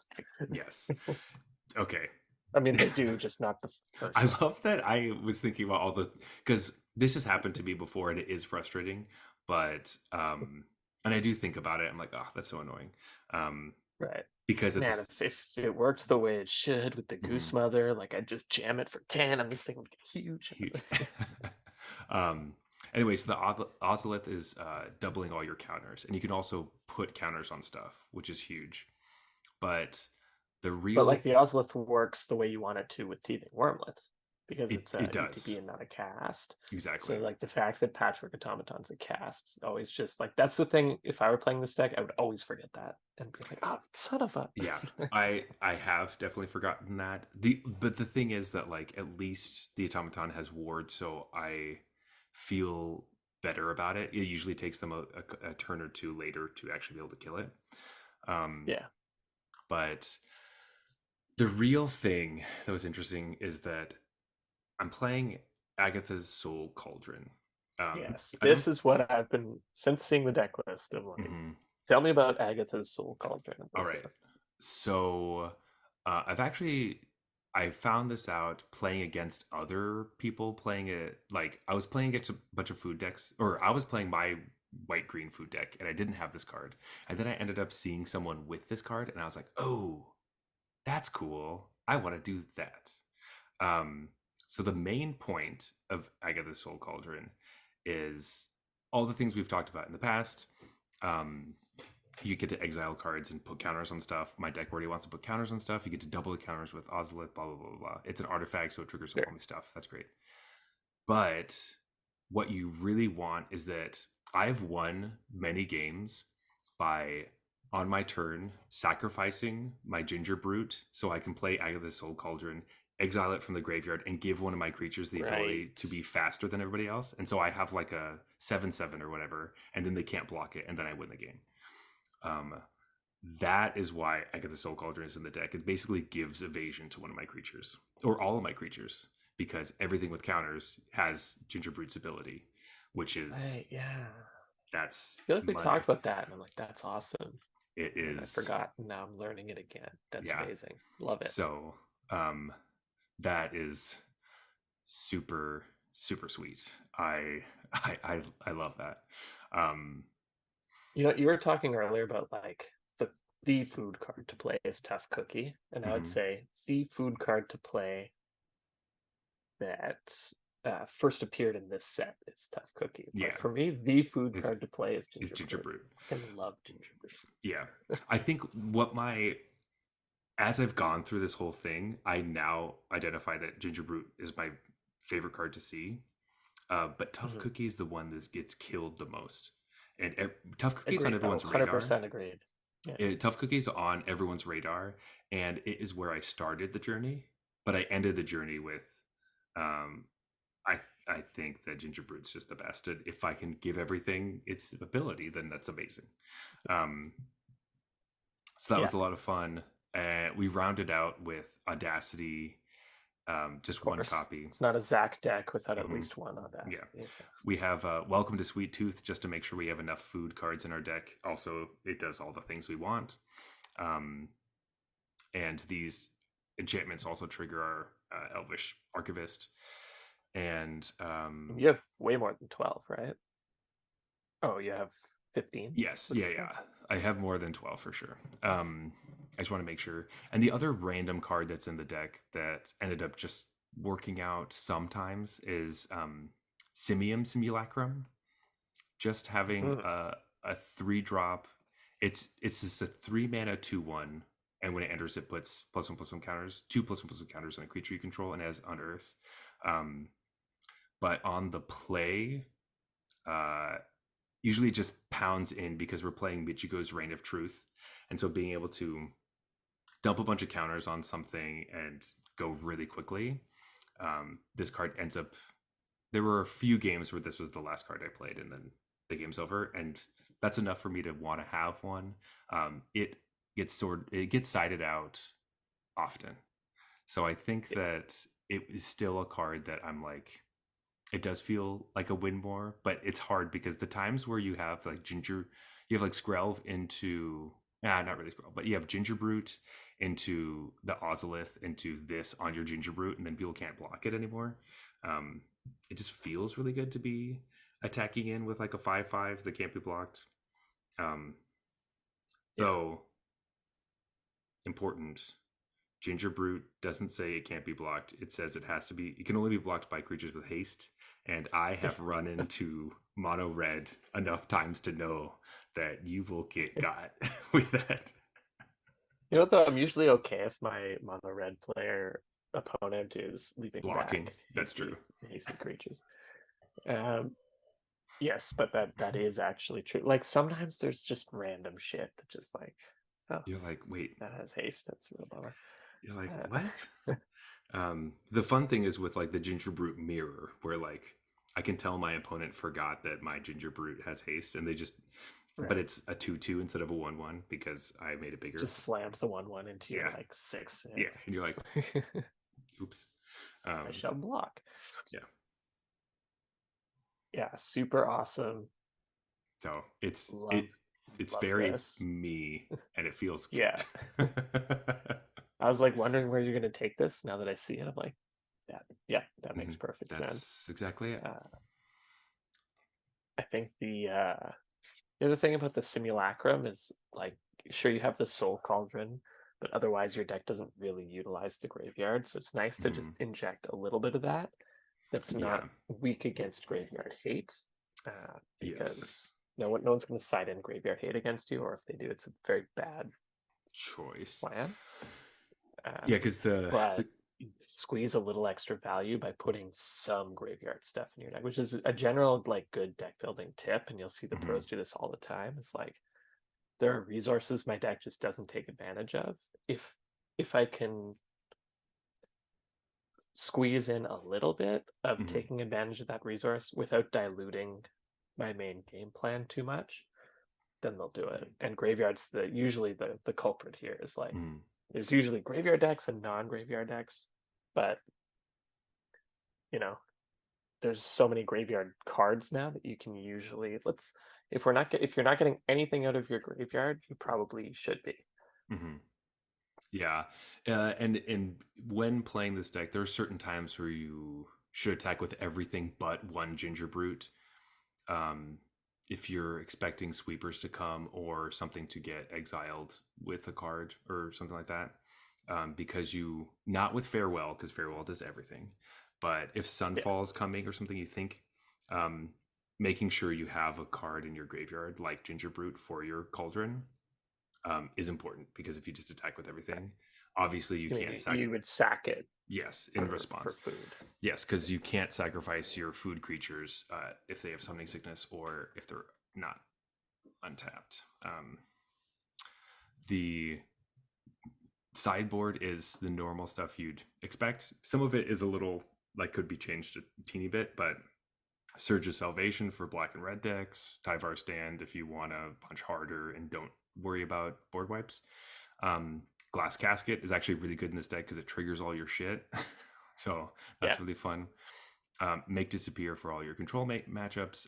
yes. Okay. I mean, they do, just not the I first. love that I was thinking about all the because this has happened to me before and it is frustrating, but and I do think about it. I'm like, oh, that's so annoying. Um Right. It's because like, at man, this if it worked the way it should with the mhm, Goose Mother, like I'd just jam it for 10 and this thing would get huge. huge. um anyway, so the Ozolith is doubling all your counters and you can also put counters on stuff, which is huge. But the But like real the Ozolith works the way you want it to with Teething Wormlet because it's it a ETB does. and not a cast. So Exactly. like the fact that Patchwork Automaton's a cast is always just like that's the thing. If I were playing this deck, I would always forget that and be like, oh, son of a. Yeah, I have definitely forgotten that. But the thing is that like at least the automaton has ward, so I feel better about it. It usually takes them a turn or two later to actually be able to kill it. Um, Yeah. but the real thing that was interesting is that I'm playing Agatha's Soul Cauldron. Yes. I don't. This is what I've been since seeing the deck list. I'm like, Mhm. tell me about Agatha's Soul Cauldron in All this right. list. So I found this out playing against other people playing it. Like I was playing against a bunch of food decks, or I was playing my white green food deck, and I didn't have this card. And then I ended up seeing someone with this card, and I was like, oh, that's cool. I want to do that. Um, so the main point of Agatha Soul Cauldron is all the things we've talked about in the past. Um, you get to exile cards and put counters on stuff. My deck already wants to put counters on stuff. You get to double the counters with Ozolith, blah, blah, blah, blah. It's an artifact, so it triggers all Sure. my stuff. That's great. But what you really want is that I've won many games by, on my turn, sacrificing my Ginger Brute so I can play Agatha's Soul Cauldron, exile it from the graveyard, and give one of my creatures the Right. ability to be faster than everybody else. And so I have like a 7/7 or whatever, and then they can't block it, and then I win the game. Um, that is why I get the Soul Cauldron is in the deck. It basically gives evasion to one of my creatures, or all of my creatures, because everything with counters has Ginger Brute's ability, which is Right. Yeah. that's I feel like we money. talked about that, and I'm like, that's awesome. It And I is, forgot, and now I'm learning it again. That's yeah. amazing. Love it. So um, that is super super sweet. I love that. Um, You know, you were talking earlier about like the food card to play is Tough Cookie, and I would mhm. say the food card to play that first appeared in this set is Tough Cookie. But Yeah, for me, the food it's card to play is it's Ginger Ginger Brew. Brute. I fucking love Ginger Brew. Yeah, I think what my as I've gone through this whole thing, I now identify that Ginger Brute is my favorite card to see. But Tough Mhm. Cookie is the one that gets killed the most. And Tough Cookie's on Agreed, though. everyone's radar. 100% agreed. Yeah. Tough Cookie's on everyone's radar, and it is where I started the journey. But I ended the journey with, um, I think that Ginger Brute's just the best. And if I can give everything its ability, then that's amazing. Um, so that Yeah, was a lot of fun. We rounded out with Audacity, just of one course. copy. It's not a Zac deck without at Hmm. least one Yeah, Audacity. So. we have Welcome to Sweet Tooth just to make sure we have enough food cards in our deck. Also, it does all the things we want. Um, and these enchantments also trigger our Elvish Archivist. And You have way more than 12, right? Oh, you have 15, yes, yeah, looks like. yeah. I have more than 12 for sure. I just want to make sure. And the other random card that's in the deck that ended up just working out sometimes is Simium Simulacrum. Just having Mhm. a 3 drop. It's just a 3 mana 2/1, and when it enters, it puts +1/+1 counters, 2 +1/+1 counters on a creature you control, and as unearth. Um, but on the play, uh, usually just pounds in because we're playing Michiko's Reign of Truth, and so being able to dump a bunch of counters on something and go really quickly. This card ends up. There were a few games where this was the last card I played, and then the game's over, and that's enough for me to want to have one. It gets sided out often, so I think Yeah. that it is still a card that I'm like, it does feel like a win more, but it's hard because the times where you have like you have like Skrelv into, not really Skrelv, but you have Ginger Brute into the Ozolith into this on your Ginger Brute, and then people can't block it anymore. Um, it just feels really good to be attacking in with like a 5/5 that can't be blocked. Um, Yeah. though important, Ginger Brute doesn't say it can't be blocked. It says it has to be. It can only be blocked by creatures with haste. And I have run into mono red enough times to know that you will get got with that You know what though? I'm usually okay if my mono red player opponent is leaving blocking. back That's true. hasty creatures. Um, yes, but that is actually true. Like sometimes there's just random shit that just like, oh, You're like, wait. that has haste. That's a real bummer. You're like, what? Uh, The fun thing is with like the Ginger Brute mirror, where like I can tell my opponent forgot that my Ginger Brute has haste, and they just, but right. it's a 2/2 instead of a 1/1 because I made it bigger. Just slammed the 1/1 into your Yeah, like 6. yeah, and you're like, oops. I shall block. Yeah. Yeah, super awesome. So Love it's love very this. me, and it feels Yeah. good. I was like wondering where you're gonna take this. Now that I see it, I'm like, yeah, that makes Mhm. perfect sense. That's exactly it. I think the other thing about the simulacrum is like, sure you have the soul cauldron, but otherwise your deck doesn't really utilize the graveyard. So it's nice to just Mhm. inject a little bit of that. That's not Yeah. weak against graveyard hate, Yes. because no one's going to side in graveyard hate against you, or if they do, it's a very bad Choice. plan. Uh, Yeah, because the but squeeze a little extra value by putting some graveyard stuff in your deck, which is a general like good deck building tip, and you'll see the mhm. pros do this all the time. It's like there are resources my deck just doesn't take advantage of. If I can squeeze in a little bit of Mhm. taking advantage of that resource without diluting my main game plan too much, then they'll do it. And graveyard's usually the culprit here is like Mhm. there's usually graveyard decks and non-graveyard decks, but you know, there's so many graveyard cards now that you can usually let's if you're not getting anything out of your graveyard, you probably should be. Mhm. Yeah, and when playing this deck, there are certain times where you should attack with everything but one Ginger Brute. Um, if you're expecting sweepers to come or something to get exiled with a card or something like that, because you not with Farewell because Farewell does everything, but if Yeah, Sunfall is coming or something, you think, um, making sure you have a card in your graveyard like Ginger Brute for your Cauldron, is important because if you just attack with right. everything, obviously you I can't mean, you would sack it yes, in for response. food. Yes, because you can't sacrifice your food creatures if they have summoning sickness or if they're not untapped. The sideboard is the normal stuff you'd expect. Some of it is a little like could be changed a teeny bit, but Surge of Salvation for black and red decks, Tyvar Stand if you want to punch harder and don't worry about board wipes. Um, Glass Casket is actually really good in this deck because it triggers all your shit. So Yeah, that's really fun. Make Disappear for all your control matchups.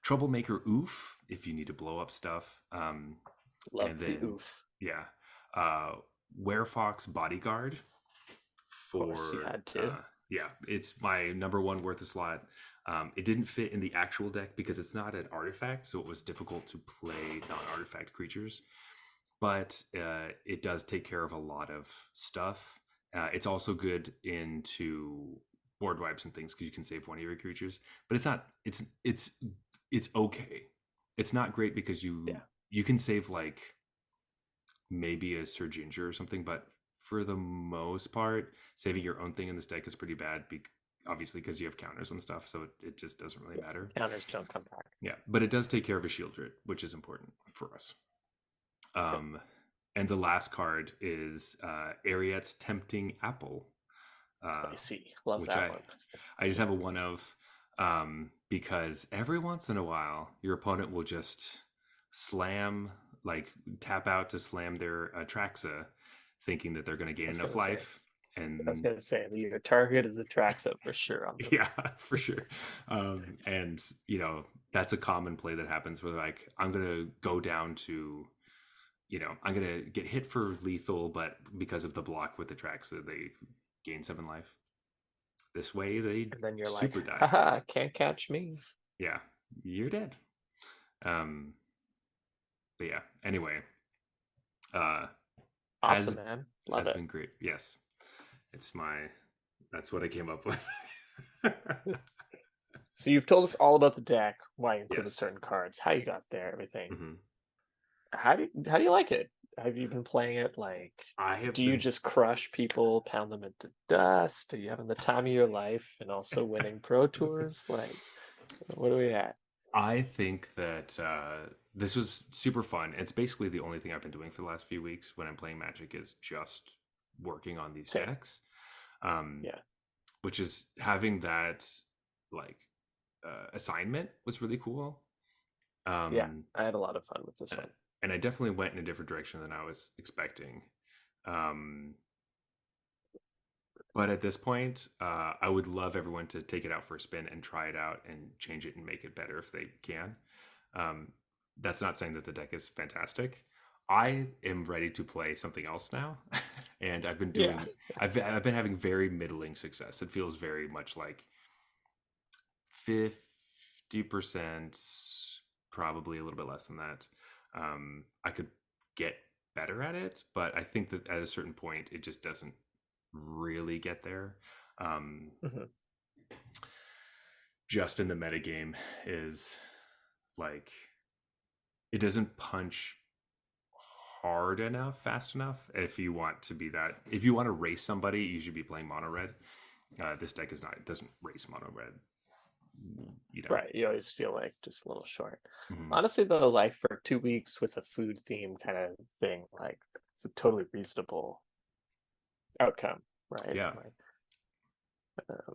Troublemaker Oof if you need to blow up stuff. And love the then, oof. yeah, uh, Werefox Bodyguard Of course, you for had to. yeah, it's my number one worth a slot. It didn't fit in the actual deck because it's not an artifact, so it was difficult to play non-artifact creatures. But it does take care of a lot of stuff. It's also good into board wipes and things because you can save one of your creatures. But it's not. It's okay. It's not great because Yeah, you can save like maybe a Sir Ginger or something, but for the most part, saving your own thing in this deck is pretty bad. Obviously, because you have counters and stuff, so it just doesn't really yeah. matter. Counters don't come back. Yeah, but it does take care of a Sheoldred, which is important for us. Yep. Um, and the last card is Ariet's Tempting Apple, uh, Spicy. Love which that one. I just have a one of, because every once in a while your opponent will just slam like tap out to slam their Traxa, thinking that they're going to I gain was enough gonna say life, I was And gonna say that your target is Atraxa for sure on this yeah, for sure. And that's a common play that happens where like I'm gonna go down to, I'm gonna get hit for lethal, but because of the block with the tracks, so they gain 7 life. This way, they one. And then you're like, super die. haha, can't catch me. Yeah, you're dead. Um, but yeah. Anyway, uh, Awesome, has man. Love has it. been great. Yes, it's my. That's what I came up with. So you've told us all about the deck, why you included Yes. certain cards, how you got there, everything. Hmm. How do you like it? Have you been playing it like I have do you been. just crush people, pound them into dust? Are you having the time of your life and also winning pro tours? Like what are we at? I think that this was super fun. It's basically the only thing I've been doing for the last few weeks when I'm playing Magic is just working on these Same. decks, um, Yeah. which is having that like assignment was really cool. Yeah. Um, I had a lot of fun with this uh, one. and I definitely went in a different direction than I was expecting. Um, but at this point, I would love everyone to take it out for a spin and try it out and change it and make it better if they can. Um, that's not saying that the deck is fantastic. I am ready to play something else now, and I've been Yeah. doing. I've been having very middling success. It feels very much like 50%, probably a little bit less than that. I could get better at it, but I think that at a certain point, it just doesn't really get there. Um, Mhm. just in the metagame is like it doesn't punch hard enough, fast enough. If you want to be that, if you want to race somebody, you should be playing mono red. This deck is not. It doesn't race mono red. You know. Right. You always feel like just a little short. Mhm. Honestly, though, like for 2 weeks with a food theme kind of thing, like it's a totally reasonable outcome, right? Yeah, Like uh,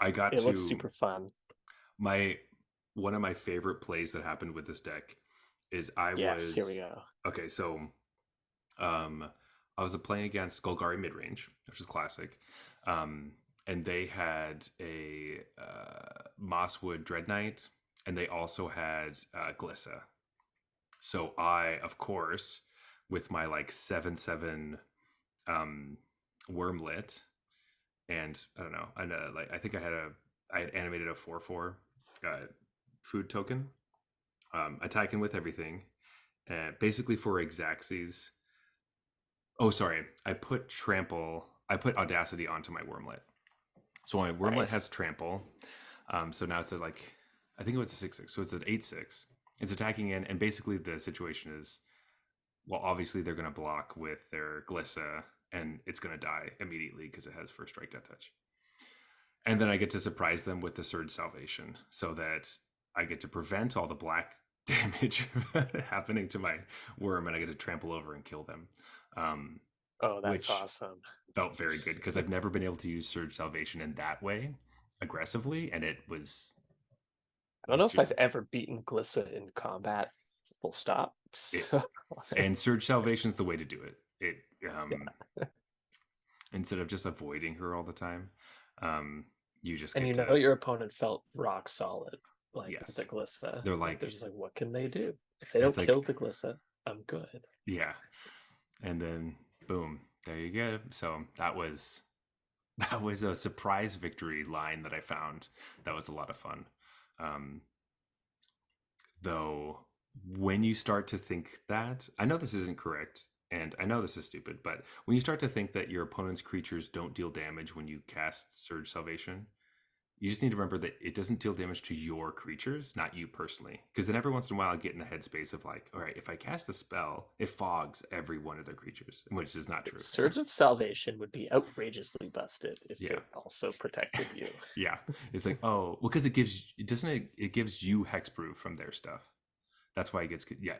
I got it looks to super fun. my one of my favorite plays that happened with this deck is I Yes, here we was go. okay. So, um, I was playing against Golgari midrange, which is classic. Um, and they had a Mosswood Dread Knight, and they also had Glissa. So I, of course, with my like 7/7 um, Wormlet, and I don't know, and like I think I had animated a 4/4 uh, food token, attacking with everything, basically for Exaxes. Oh, sorry, I put Audacity onto my Wormlet. So my Wormlet has Nice. trample. So now it's at like, I think it was a 6/6. So it's an 8/6. It's attacking in, and basically the situation is, well, obviously they're going to block with their Glissa, and it's going to die immediately because it has first strike death touch. And then I get to surprise them with the Surge Salvation so that I get to prevent all the black damage happening to my worm, and I get to trample over and kill them. Um, Oh, that's which awesome. felt very good because I've never been able to use Surge Salvation in that way aggressively, and it was I don't know if I've ever beaten Glissa in combat, full stop. it. So, And Surge Salvation is the way to do it. It yeah. instead of just avoiding her all the time, um, you just And get you to know your opponent felt rock solid, like with the yes. Glissa. They're Like they're like just like, what can they do? If they it's don't like kill the Glissa, I'm good. yeah, and then boom, there you go. So that was a surprise victory line that I found. That was a lot of fun. Um, though when you start to think that, I know this isn't correct and I know this is stupid, but when you start to think that your opponent's creatures don't deal damage when you cast Surge Salvation, you just need to remember that it doesn't deal damage to your creatures, not you personally. Because then every once in a while, I get in the headspace of like, all right, if I cast a spell, it fogs every one of their creatures, which is not true. Surge of Salvation would be outrageously busted if Yeah. it also protected you. Yeah. It's like, oh, well, because it doesn't it gives you hexproof from their stuff. That's why it gets, yeah.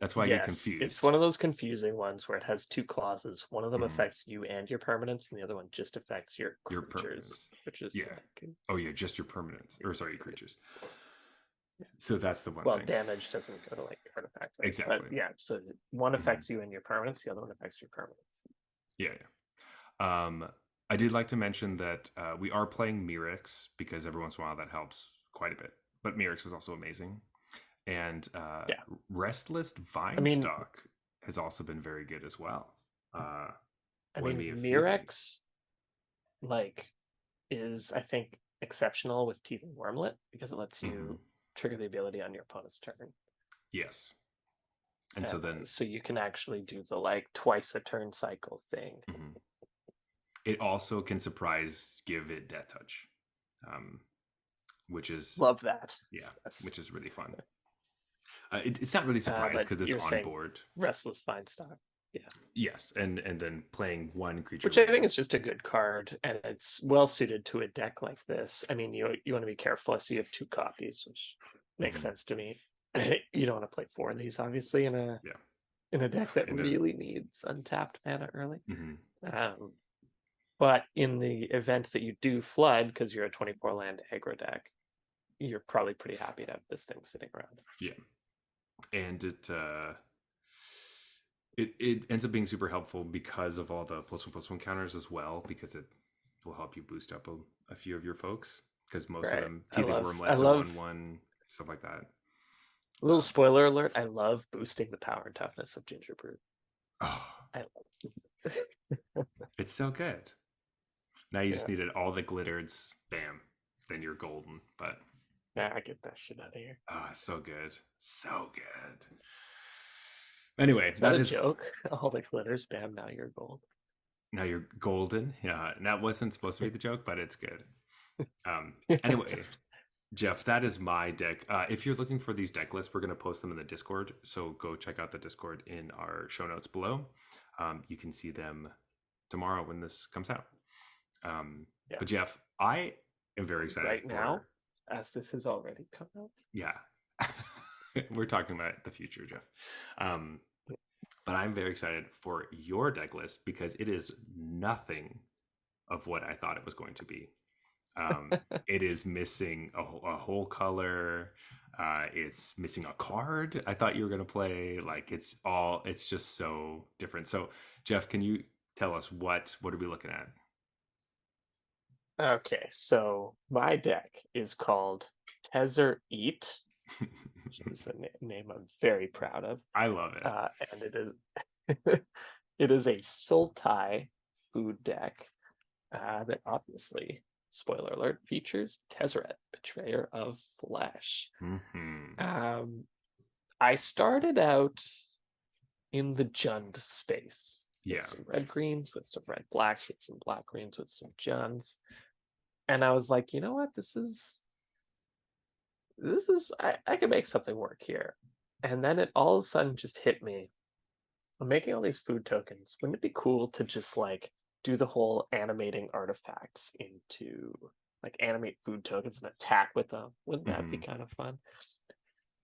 That's why I get Yes, it's confused. one of those confusing ones where it has two clauses. One of them Mhm. affects you and your permanents, and the other one just affects your Your creatures, permanents. which is Yeah. like, Oh, yeah. Just your permanents. Or sorry, your creatures. So that's the one well, thing. damage doesn't go to like artifacts, right? But Exactly. yeah, so one Hmm. affects you and your permanents, the other one affects your permanents. Yeah. Yeah. I did like to mention that we are playing Mirix because every once in a while that helps quite a bit. But Mirix is also amazing. And Yeah, Restless I mean, Vinestock has also been very good as well. Uh, I won mean, me a few games. Mirex like is I think exceptional with Teeth and Wormlet because it lets Hmm. you trigger the ability on your opponent's turn. Yes. And so then So you can actually do the like twice a turn cycle thing. mhm. It also can surprise give it Death Touch, um, which is, Love that. yeah, Yes. which is really fun. It's not really surprise But because it's you're on saying board. Restless Vinestock. Yeah. Yes, and then playing one creature Which I think land. is just a good card, and it's well suited to a deck like this. I mean, you want to be careful. I see you have 2 copies, which makes Hmm. sense to me. You don't want to play 4 of these, obviously, Yeah. in a deck that And then really needs untapped mana early. mhm. Um, but in the event that you do flood, because you're a 24 land aggro deck, you're probably pretty happy to have this thing sitting around. Yeah, and it ends up being super helpful because of all the +1/+1 counters as well, because it will help you boost up a few of your folks. Because most of Right. them, I Teething love I Wormlets are love 1/1, stuff like that. a little spoiler alert. I love boosting the power and toughness of Gingerbread. Oh, I love it's so good. Now you just yeah. needed all the glittered, bam, then you're golden. But Nah, I get that shit out of here. so good, so good. Anyway, Is that that a is joke? All the glitters, bam, now you're gold. now you're golden. Yeah, and that wasn't supposed to be the joke, but it's good. Anyway, Jeff, that is my deck. If you're looking for these deck lists, we're going to post them in the Discord. So go check out the Discord in our show notes below. You can see them tomorrow when this comes out. Yeah. But Jeff, I am very excited Right now, for, as this has already come out. yeah, we're talking about the future, Jeff. Um, but I'm very excited for your deck list because it is nothing of what I thought it was going to be. It is missing a whole color. It's missing a card. I thought you were going to play. Like it's just so different. So, Jeff, can you tell us what are we looking at? Okay, so my deck is called Tezer Eat, which is a name I'm very proud of. I love it. And it is it is a Sultai food deck that obviously, spoiler alert, features Tezzeret, Betrayer of Flesh. Hmm. Um, I started out in the Jund space with Yeah. some red greens, with some red blacks, with some black greens, with some Junds. And I was like, you know what? I can make something work here. And then it all of a sudden just hit me. I'm making all these food tokens. Wouldn't it be cool to just like do the whole animating artifacts into like animate food tokens and attack with them? Wouldn't that be Hmm. kind of fun?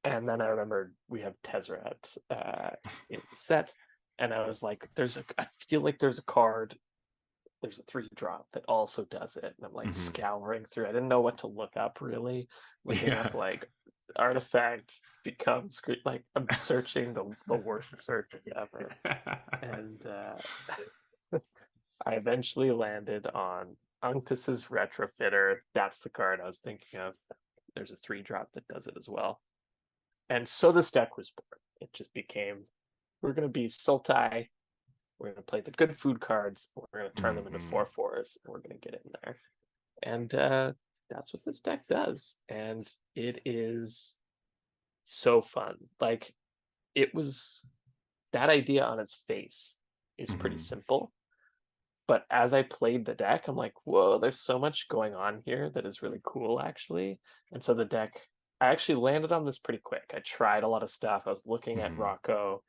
And then I remembered we have Tezzeret in the set, and I was like, I feel like there's a card, there's a 3-drop that also does it, and I'm like Hmm. scouring through. I didn't know what to look up really, looking Yeah. up like artifact becomes like I'm searching the worst search ever, and I eventually landed on Unctus's Retrofitter. That's the card I was thinking of. There's a 3-drop that does it as well. And so this deck was born. It just became we're going to be Sultai. We're going to play the good food cards. We're going to turn them into Hmm. 4/4s. And we're going to get in there. And that's what this deck does. And it is so fun. Like, it was that idea on its face is pretty Hmm. simple. But as I played the deck, I'm like, whoa, there's so much going on here that is really cool, actually. And so the deck, I actually landed on this pretty quick. I tried a lot of stuff. I was looking at Hmm. Rocco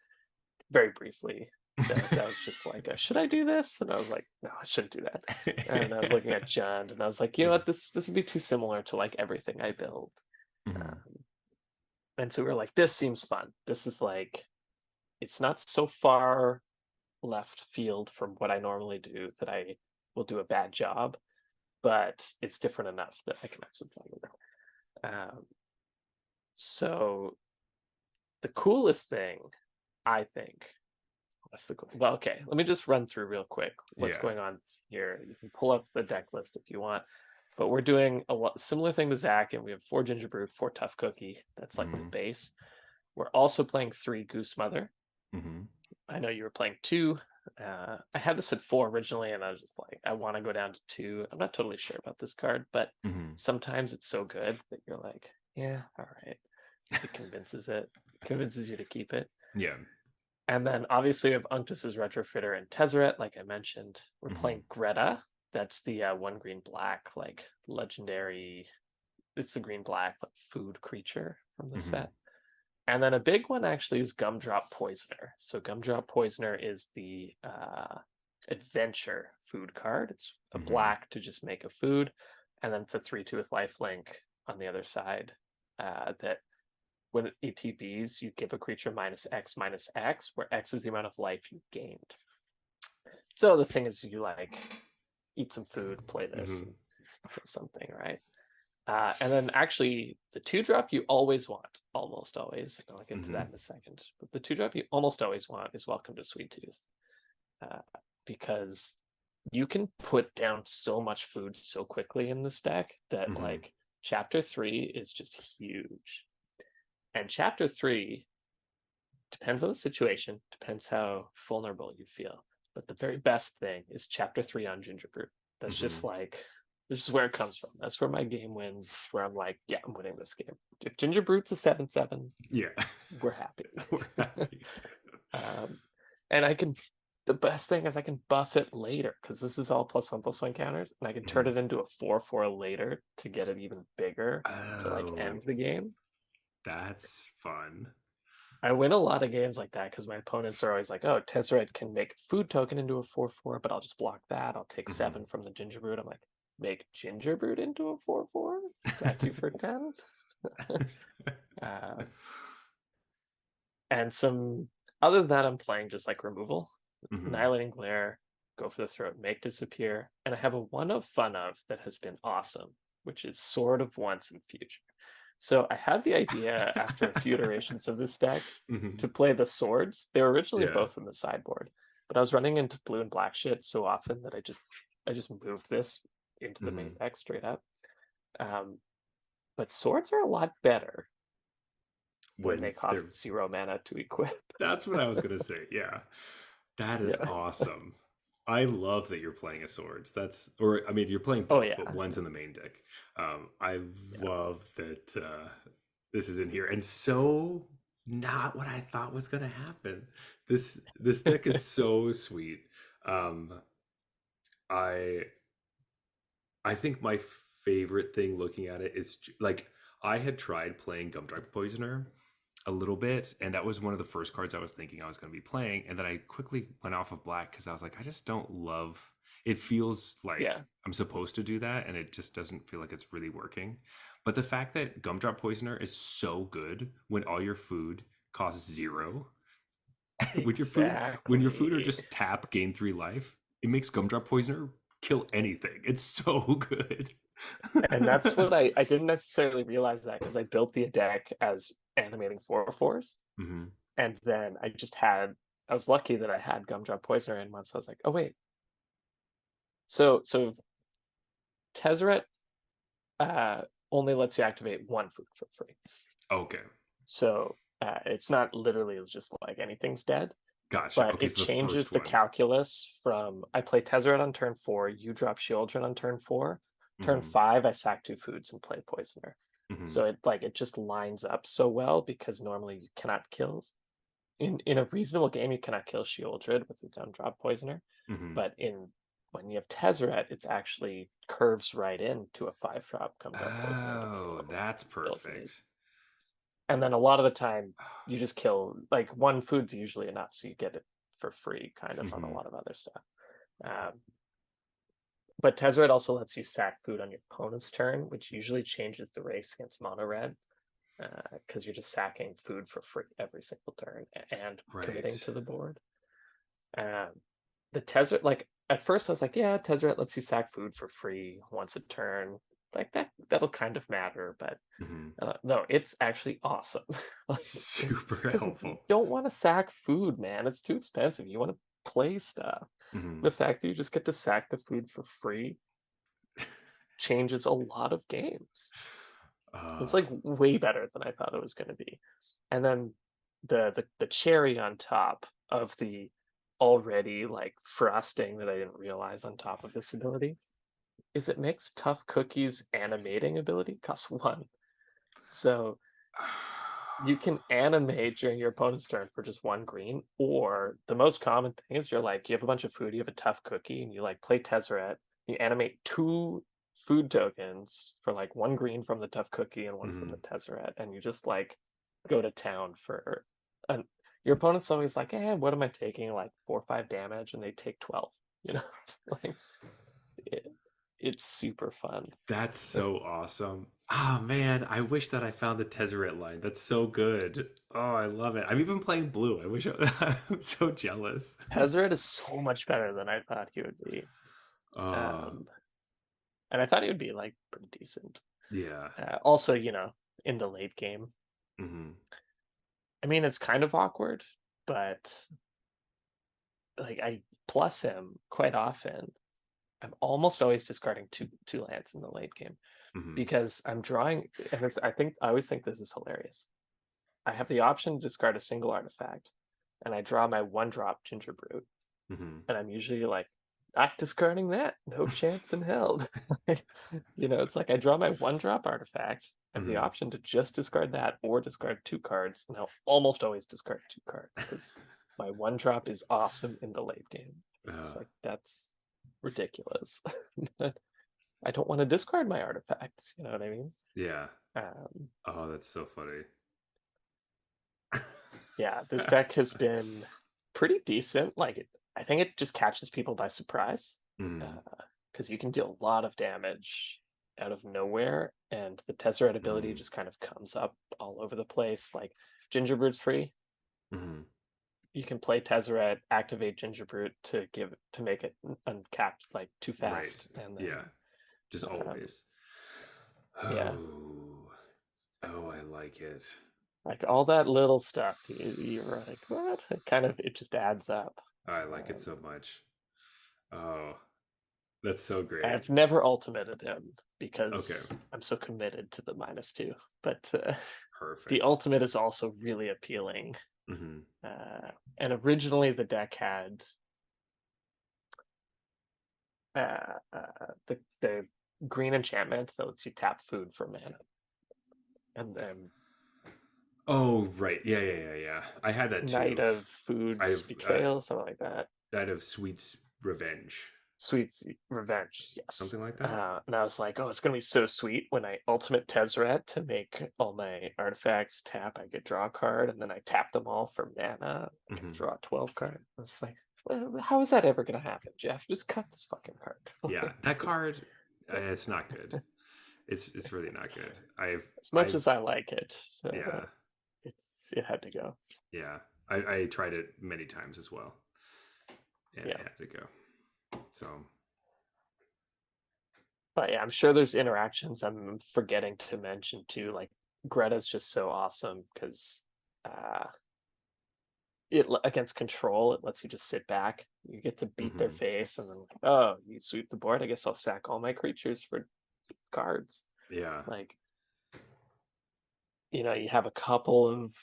very briefly. That was just like, should I do this? And I was like, no, I shouldn't do that. And I was looking at Jund, and I was like, you know Yeah. what, this would be too similar to like everything I build. Hmm. Um, and so we were like, this seems fun. This is like, it's not so far left field from what I normally do that I will do a bad job, but it's different enough that I can actually play with it. So the coolest thing, I think, Well, okay. Let me just run through real quick what's Yeah. going on here. You can pull up the deck list if you want, but we're doing a lot similar thing to Zach, and we have 4 Gingerbread, 4 Tough Cookie. That's like the Mm-hmm. base. We're also playing 3 Goose Mother. Mm-hmm. I know you were playing 2. I had this at 4 originally, and I was just like, I want to go down to 2. I'm not totally sure about this card, but Mm-hmm. sometimes it's so good that you're like, yeah, all right. It convinces you to keep it. Yeah. And then obviously we have Unctus's Retrofitter and Tezzeret, like I mentioned. We're Mm-hmm. playing Greta. That's the 1 green black, like legendary. It's the green black like food creature from the Mm-hmm. set. And then a big one actually is Gumdrop Poisoner. So Gumdrop Poisoner is the adventure food card. It's a Mm-hmm. black to just make a food, and then it's a 3/2 with lifelink on the other side. That when it TPs, you give a creature minus X, where X is the amount of life you gained. So the thing is, you like eat some food, play this, Mm-hmm. and kill something, right? And then actually, the 2-drop you always want, almost always. I'll get into Mm-hmm. that in a second. But the 2-drop you almost always want is Welcome to Sweet Tooth, uh, because you can put down so much food so quickly in this deck that Mm-hmm. like Chapter 3 is just huge. And Chapter 3 depends on the situation, depends how vulnerable you feel. But the very best thing is Chapter 3 on Gingerbread. That's Mm-hmm. just like, this is where it comes from. That's where my game wins, where I'm like, yeah, I'm winning this game. If Gingerbread's a 7/7, Yeah. we're happy. We're happy. um, and the best thing is I can buff it later because this is all +1/+1 counters, and I can turn Mm-hmm. it into a 4/4 later to get it even bigger to like Oh, end the game. that's fun. I win a lot of games like that because my opponents are always like, "Oh, Tezzeret can make food token into a 4/4, but I'll just block that. I'll take Mm-hmm. 7 from the Gingerbread." I'm like, "Make Gingerbread into a 4/4? Attack you for 10?" Uh, and some other than that, I'm playing just like removal, Mm-hmm. Annihilating Glare, Go for the Throat, Make Disappear, and I have a one of fun of that has been awesome, which is Sword of Once in Future. So I had the idea after a few iterations of this deck Mm-hmm. to play the swords. They were originally Yeah. both in the sideboard, but I was running into blue and black shit so often that I just moved this into the Mm-hmm. main deck straight up. Um, but swords are a lot better when When they cost they're 0 mana to equip. That's what I was gonna say. Yeah. That is Yeah. awesome. I love that you're playing a sword. That's or I mean you're playing Oh both, but yeah. one's in the main deck. I Yeah. love that this is in here. And so not what I thought was gonna happen. This deck is so sweet. Um I I think my favorite thing looking at it is like I had tried playing Gumdrop Poisoner a little bit, and that was one of the first cards I was thinking I was going to be playing, and then I quickly went off of black because I was like, I just don't love. It feels like Yeah. I'm supposed to do that, and it just doesn't feel like it's really working. But the fact that Gumdrop Poisoner is so good when all your food costs 0, when your food are Exactly. just tap gain 3 life, it makes Gumdrop Poisoner kill anything. It's so good. And that's what I didn't necessarily realize that because I built the deck as animating 4/4s. Hmm. And then I was lucky that I had Gumdrop Poisoner in once. So I was like, oh wait. So Tezzeret uh only lets you activate 1 food for free. Okay, So it's not literally just like anything's dead, gotcha. but Okay, it so the changes first the one. calculus from I play Tezzeret on turn 4, you drop Sheoldred on turn 4. Turn Hmm. 5, I sack 2 foods and play Poisoner. Hmm. So it just lines up so well because normally you cannot kill in a reasonable game you cannot kill Sheoldred with a Gumdrop Poisoner, Hmm. but in when you have Tezzeret, it's actually curves right into a 5-drop Gumdrop Poisoner to be Oh, able to that's build it. perfect. And then a lot of the time you just kill like 1 food's usually enough, so you get it for free kind of on a Hmm. lot of other stuff. Um, but Tezzeret also lets you sack food on your opponent's turn, which usually changes the race against mono red because you're just sacking food for free every single turn and committing Right. to the board. Um, the Tezzeret, like at first I was like, yeah, Tezzeret lets you sack food for free once a turn. like that'll kind of matter, but Hmm. no, it's actually awesome. Like, Super because you helpful. don't want to sack food, man. It's too expensive. You want to play stuff. Hmm. The fact that you just get to sack the food for free changes a lot of games. It's Uh, like way better than I thought it was going to be. And then the cherry on top of the already like frosting that I didn't realize on top of this ability is it makes tough cookies animating ability cost one. So you can animate during your opponent's turn for just one green, or the most common thing is you're like, you have a bunch of food, you have a tough cookie, and you like play Tezzeret, you animate two food tokens for like one green from the tough cookie and one from the mhm. Tezzeret, and you just like go to town for an your opponent's always like, what am I taking? Like 4 or 5 damage, and they take 12. You know, like it, it's super fun. That's so awesome. Ah, man, I wish that I found the Tezzeret line. That's so good. Oh, I love it. I'm even playing blue. I wish I'm so jealous. Tezzeret is so much better than I thought he would be. Uh, Um, and I thought he would be like pretty decent. yeah. Also, in the late game, Hmm. I mean, it's kind of awkward, but like I plus him quite often. I'm almost always discarding two lands in the late game Hmm. because I'm drawing, and I always think this is hilarious. I have the option to discard a single artifact, and I draw my 1-drop Gingerbrute, Hmm. and I'm usually like, not discarding that, no chance in hell. It's like I draw my 1-drop artifact. I have the Hmm. option to just discard that or discard 2 cards, and I'll almost always discard 2 cards because my 1-drop is awesome in the late game. It's Uh, like that's ridiculous. I don't want to discard my artifacts. You know what I mean? yeah. Um, Oh, that's so funny. yeah, this deck has been pretty decent. Like, I think it just catches people by surprise Mm, because you can deal a lot of damage out of nowhere, and the Tezzeret ability mm, just kind of comes up all over the place. Like, Gingerbird's free. mm. You can play Tezzeret, activate Gingerbrute to make it uncapped like too Right. fast, and Yeah. then Just um, always. yeah, Oh. Oh, I like it. like all that little stuff. You're like, what? It just adds up. I like it Um, so much. Oh, that's so great. I've never ultimated him Okay. because I'm so committed to the -2. But the Perfect. ultimate is also really appealing. Hmm. And originally the deck had the green enchantment that lets you tap food for mana, and then Oh, right. Yeah, yeah, yeah, yeah. I had that Night too. of I Food's have Betrayal, something like that. Night of Sweet's Revenge. Sweet Revenge, yes. Something like that. And I was like, oh, it's gonna be so sweet when I ultimate Tezzeret to make all my artifacts tap. I get draw a card, and then I tap them all for mana. I can Hmm. draw a 12 card. I was like, well, how is that ever gonna happen, Jeff? Just cut this fucking Yeah, card. that card, it's not good. It's really not good. As much I've as I like it, yeah, it had to go. yeah. I tried it many times as well, and it Yeah. had to go. So But yeah, I'm sure there's interactions I'm forgetting to mention too. Like Greta's just so awesome because uh it against control, it lets you just sit back. You get to beat their hmm. face, and then like, oh, you sweep the board. I guess I'll sack all my creatures for cards. Yeah. Like, you have a couple of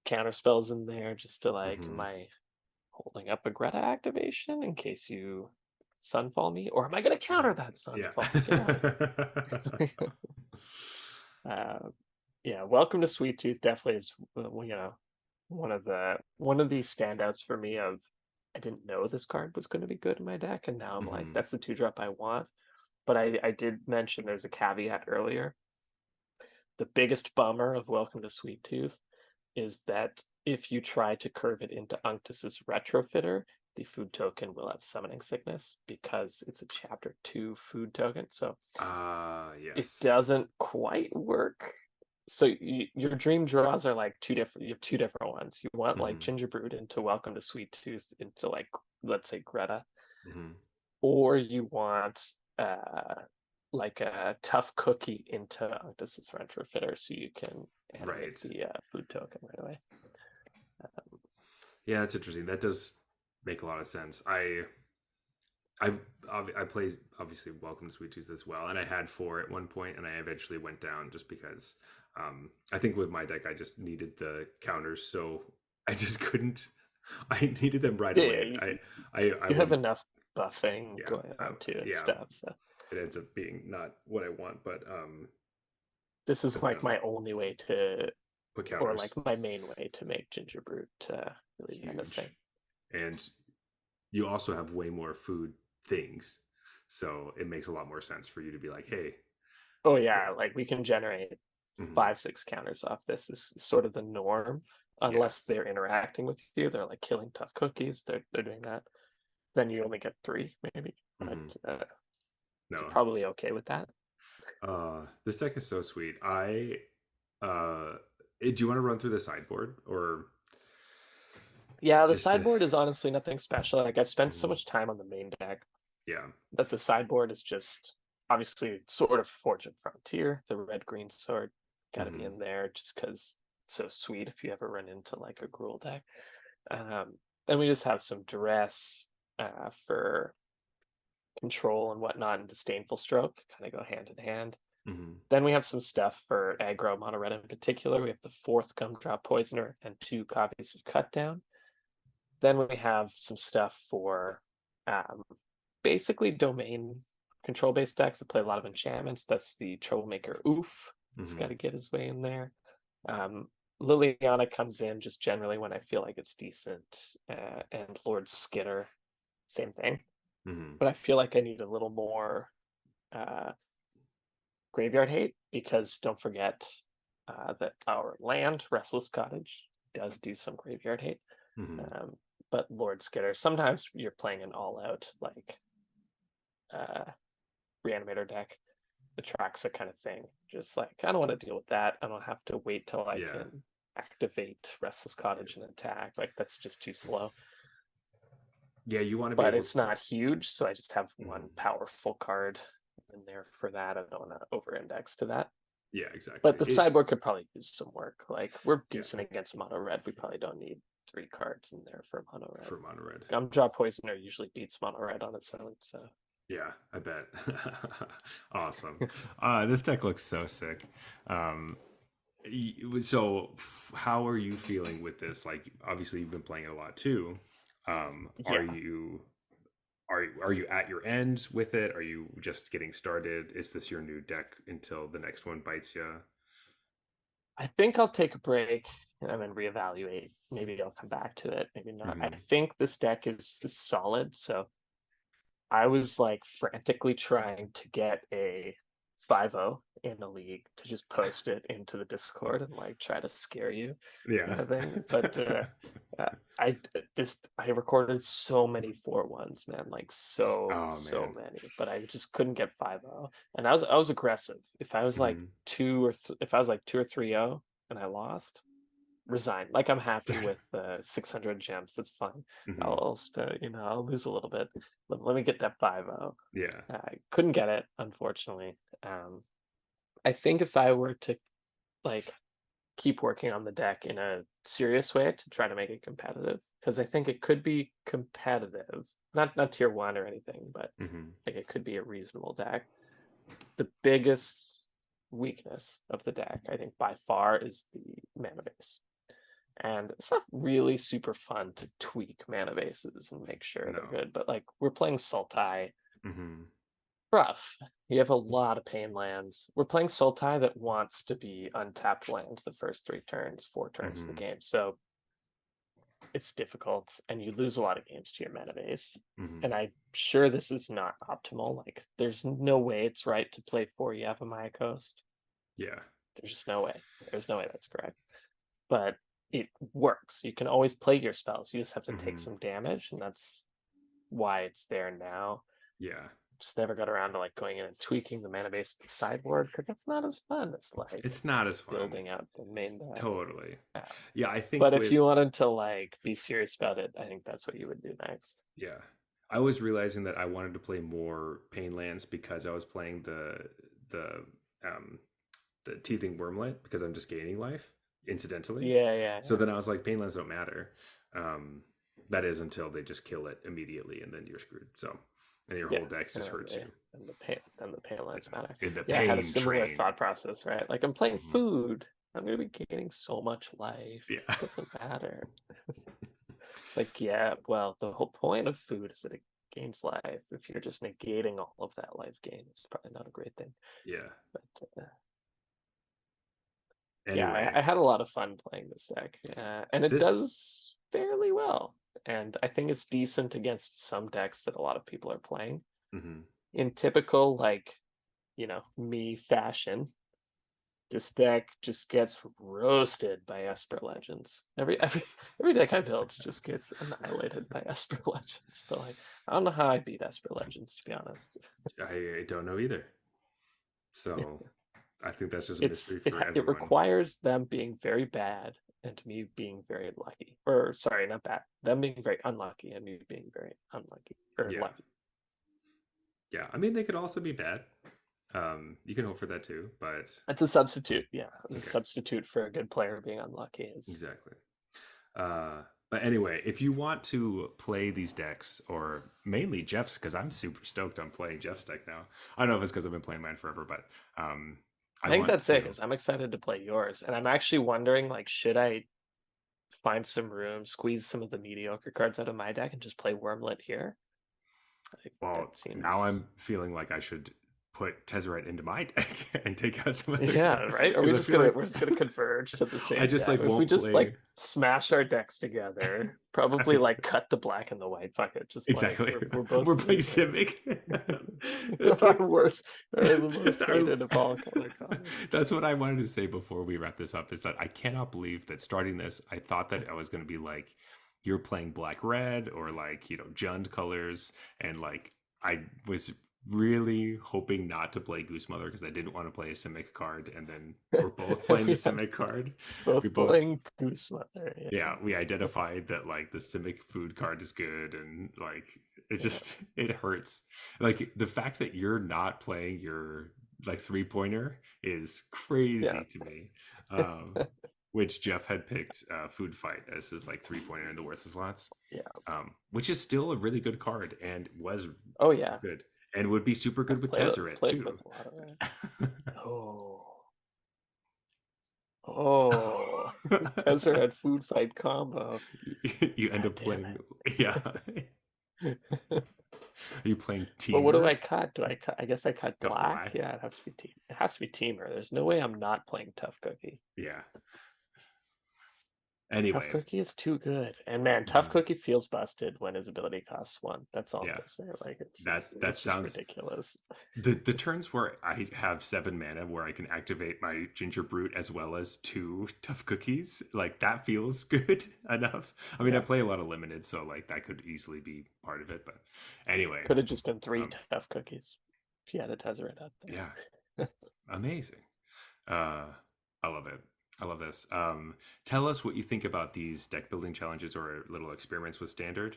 counter spells in there just to like, am Hmm. I holding up a Greta activation in case you sunfall me, or am I going to counter that Yeah. sunfall? Get out of here. uh, yeah, Welcome to Sweet Tooth definitely is one of the standouts for me of I didn't know this card was going to be good in my deck, and now I'm like, Hmm. that's the 2-drop I want. But I did mention there's a caveat earlier. The biggest bummer of Welcome to Sweet Tooth is that if you try to curve it into Unctus's Retrofitter, the food token will have Summoning Sickness because it's a Chapter 2 food token. So it Yes. doesn't quite work. So your dream draws are like two different. You have two different ones. You want like Hmm. Gingerbread into Welcome to Sweet Tooth into like let's say Greta, Hmm. or you want uh like a tough cookie into Unctus's retrofitter so you can animate Right. the food token right away. Yeah, that's interesting. That does make a lot of sense. I I play obviously Welcome to Sweet Tooth as well, and I had four at one point, and I eventually went down just because I think with my deck I just needed the counters, so I just couldn't. I needed them right Yeah, away. I you have wouldn't. enough buffing Yeah, going on too and yeah. stuff. So It ends up being not what I want, this is but like my only way to, put or counters like my main way to make ginger brute really menacing. huge, and you also have way more food things, so it makes a lot more sense for you to be like, hey, Oh yeah, like we can generate mhm, 5, 6 counters off this. This is sort of the norm, yeah, unless they're interacting with you. They're like killing tough cookies. They're doing that. Then you only get 3 maybe, but hmm you're no, probably okay with that. this deck is so sweet. Do you want to run through the sideboard or Yeah, the just sideboard is honestly nothing special. Like I've spent so mhm, much time on the main deck yeah, that the sideboard is just obviously sort of Fortune Frontier, the red green sword, got to be hmm in there just because it's so sweet if you ever run into like a Gruul deck. And we just have some duress for control and whatnot, and disdainful stroke kind of go hand in hand. hmm Then we have some stuff for aggro mono red in particular. We have the fourth Gumdrop Poisoner and 2 copies of Cut Down. Then we have some stuff for um, basically domain control based decks that play a lot of enchantments. That's the Troublemaker Oof. He's got hmm to get his way in there. Um, Liliana comes in just generally when I feel like it's decent, and Lord Skitter, same thing. hmm But I feel like I need a little more uh, graveyard hate because don't forget that our land, Restless Cottage, does do some graveyard hate. hmm Um, but Lord Skitter, sometimes you're playing an all-out like uh, Reanimator deck, the Traxa kind of thing. Just like I don't want to deal with that. I don't have to wait till I yeah, can activate Restless Cottage and attack. Like that's just too slow. yeah. You want to be But able it's to. not huge, so I just have one Mhm. powerful card in there for that. I don't want to over-index to that. Yeah, exactly. But the It sideboard could probably use some work. Like we're yeah decent against mono red. We probably don't need 3 cards in there for mono red. for mono red. Gumdrop Poisoner usually beats mono red on its own. So Yeah, I bet. Awesome. This deck looks so sick. Um, how are you feeling with this? Like, obviously, you've been playing it a lot too. Are yeah, you are you at your end with it? Are you just getting started? Is this your new deck until the next one bites you? I think I'll take a break and then reevaluate. Maybe I'll come back to it. Maybe not. I Hmm think this deck is solid. So I was like frantically trying to get a 5-0 in the league to just post it into the Discord and like try to scare you Yeah. kind of thing. But uh, I I recorded so many 4-1s, man, like Oh so man. many, but I just couldn't get 5-0. And I was aggressive. If I was like Hmm if I was like 2 or 3-0 and I lost, resign. Like I'm happy Start. with 600 gems. That's fine. Hmm I'll spend, I'll lose a little bit. Let me get that 5-0. Yeah. I couldn't get it, unfortunately. I think if I were to like keep working on the deck in a serious way to try to make it competitive, because I think it could be competitive, not tier 1 or anything, but hmm like it could be a reasonable deck. The biggest weakness of the deck, I think by far, is the mana base. And it's not really super fun to tweak mana bases and make sure they're No. good. But like we're playing Sultai, hmm rough. You have a lot of pain lands. We're playing Sultai that wants to be untapped land the first 3 turns, 4 turns of the hmm game. So it's difficult, and you lose a lot of games to your mana base. hmm And I'm sure this is not optimal. Like there's no way it's right to play 4 Yavimaya Coast. Yeah. There's just no way. There's no way that's correct. But it works. You can always play your spells. You just have to take hmm some damage, and that's why it's there now. Yeah. Just never got around to like going in and tweaking the mana base of the sideboard because that's not as fun. It's like It's not as fun. building out the main deck. Totally. Um, Yeah, I think but if with you wanted to like be serious about it, I think that's what you would do next. yeah. I was realizing that I wanted to play more Painlands because I was playing the um the teething wormlet because I'm just gaining life incidentally. Yeah, yeah, So yeah. then I was like, Painlands don't matter. Um, that is until they just kill it immediately, and then you're screwed. So, and your Yeah, whole deck and just hurts you. then the pale lines matter. In the Yeah, I had a pain similar train. thought process, right? Like I'm playing Mhm. food, I'm gonna be gaining so much life. Yeah. It doesn't matter. It's like, yeah, well, the whole point of food is that it gains life. If you're just negating all of that life gain, it's probably not a great thing. Yeah. But yeah, Anyway, I had a lot of fun playing this deck, and it this. does fairly well. And I think it's decent against some decks that a lot of people are playing. Mhm. In typical, like, me fashion, this deck just gets roasted by Esper Legends. Every deck I build just gets annihilated by Esper Legends. But like, I don't know how I beat Esper Legends, to be honest. I don't know either. So I think that's just a It's mystery it for it everyone. requires them being very bad and me being very lucky. Or sorry, not bad. Them being very unlucky and me being very unlucky or Yeah. lucky. Yeah. I mean, they could also be bad. You can hope for that too, but It's a substitute, yeah. It's a okay, substitute for a good player being unlucky is exactly. But anyway, if you want to play these decks, or mainly Jeff's, because I'm super stoked on playing Jeff's deck now. I don't know if it's because I've been playing mine forever, but I I think want that's it, to. because I'm excited to play yours. And I'm actually wondering, like, should I find some room, squeeze some of the mediocre cards out of my deck and just play Wormlet here? Like, Well, that now seems I'm feeling like I should put Tezzeret into my deck and take out some other yeah, cards right? Are we because I just feel gonna like we're just gonna converge to the I same just deck? like If we won't just play. like smash our decks together, probably I, like cut the black and the white. Fuck it. Just like exactly. we're both We're playing Simic. That's our like worst or the that's most our. hated of all color combos. That's what I wanted to say before we wrap this up. Is that I cannot believe that starting this, I thought that I was going to be like, you're playing black red or like Jund colors, and like I was really hoping not to play Goose Mother because I didn't want to play a Simic card, and then we're both playing the We had Simic card. We both both playing Goose Mother. yeah, we identified that like the Simic food card is good, and like it Yeah. just it hurts. Like the fact that you're not playing your like 3 pointer is Yeah. crazy to me. Which Jeff had picked food fight as his like 3 pointer in the worthless slots, Yeah. which is still a really good card and was Oh yeah. good and would be super good I've with played Tezzeret played too. with a lot of that. Oh. Oh. Tezzeret food fight combo. You end God up damn playing, yeah. it. Are you playing But what do I Teamer? cut? Do I cut? I guess I cut Got black. black. Yeah, it has to be team. It has to be teamer. There's no way I'm not playing Tough Cookie. Yeah. Tough Anyway, Cookie is too good. And man, Tough mhm, Cookie feels busted when his ability costs one. That's all I'm yeah, gonna say. Like that it's just sounds ridiculous. the turns where I have 7 mana where I can activate my Ginger Brute as well as two tough cookies, like that feels good enough. I mean, I Yeah. play a lot of limited, so like that could easily be part of it. But anyway, Could have just been three um, Tough Cookies if you had a Tezzeret out yeah, there. amazing. Uh, I love it. I love this. Tell us what you think about these deck building challenges or little experiments with standard.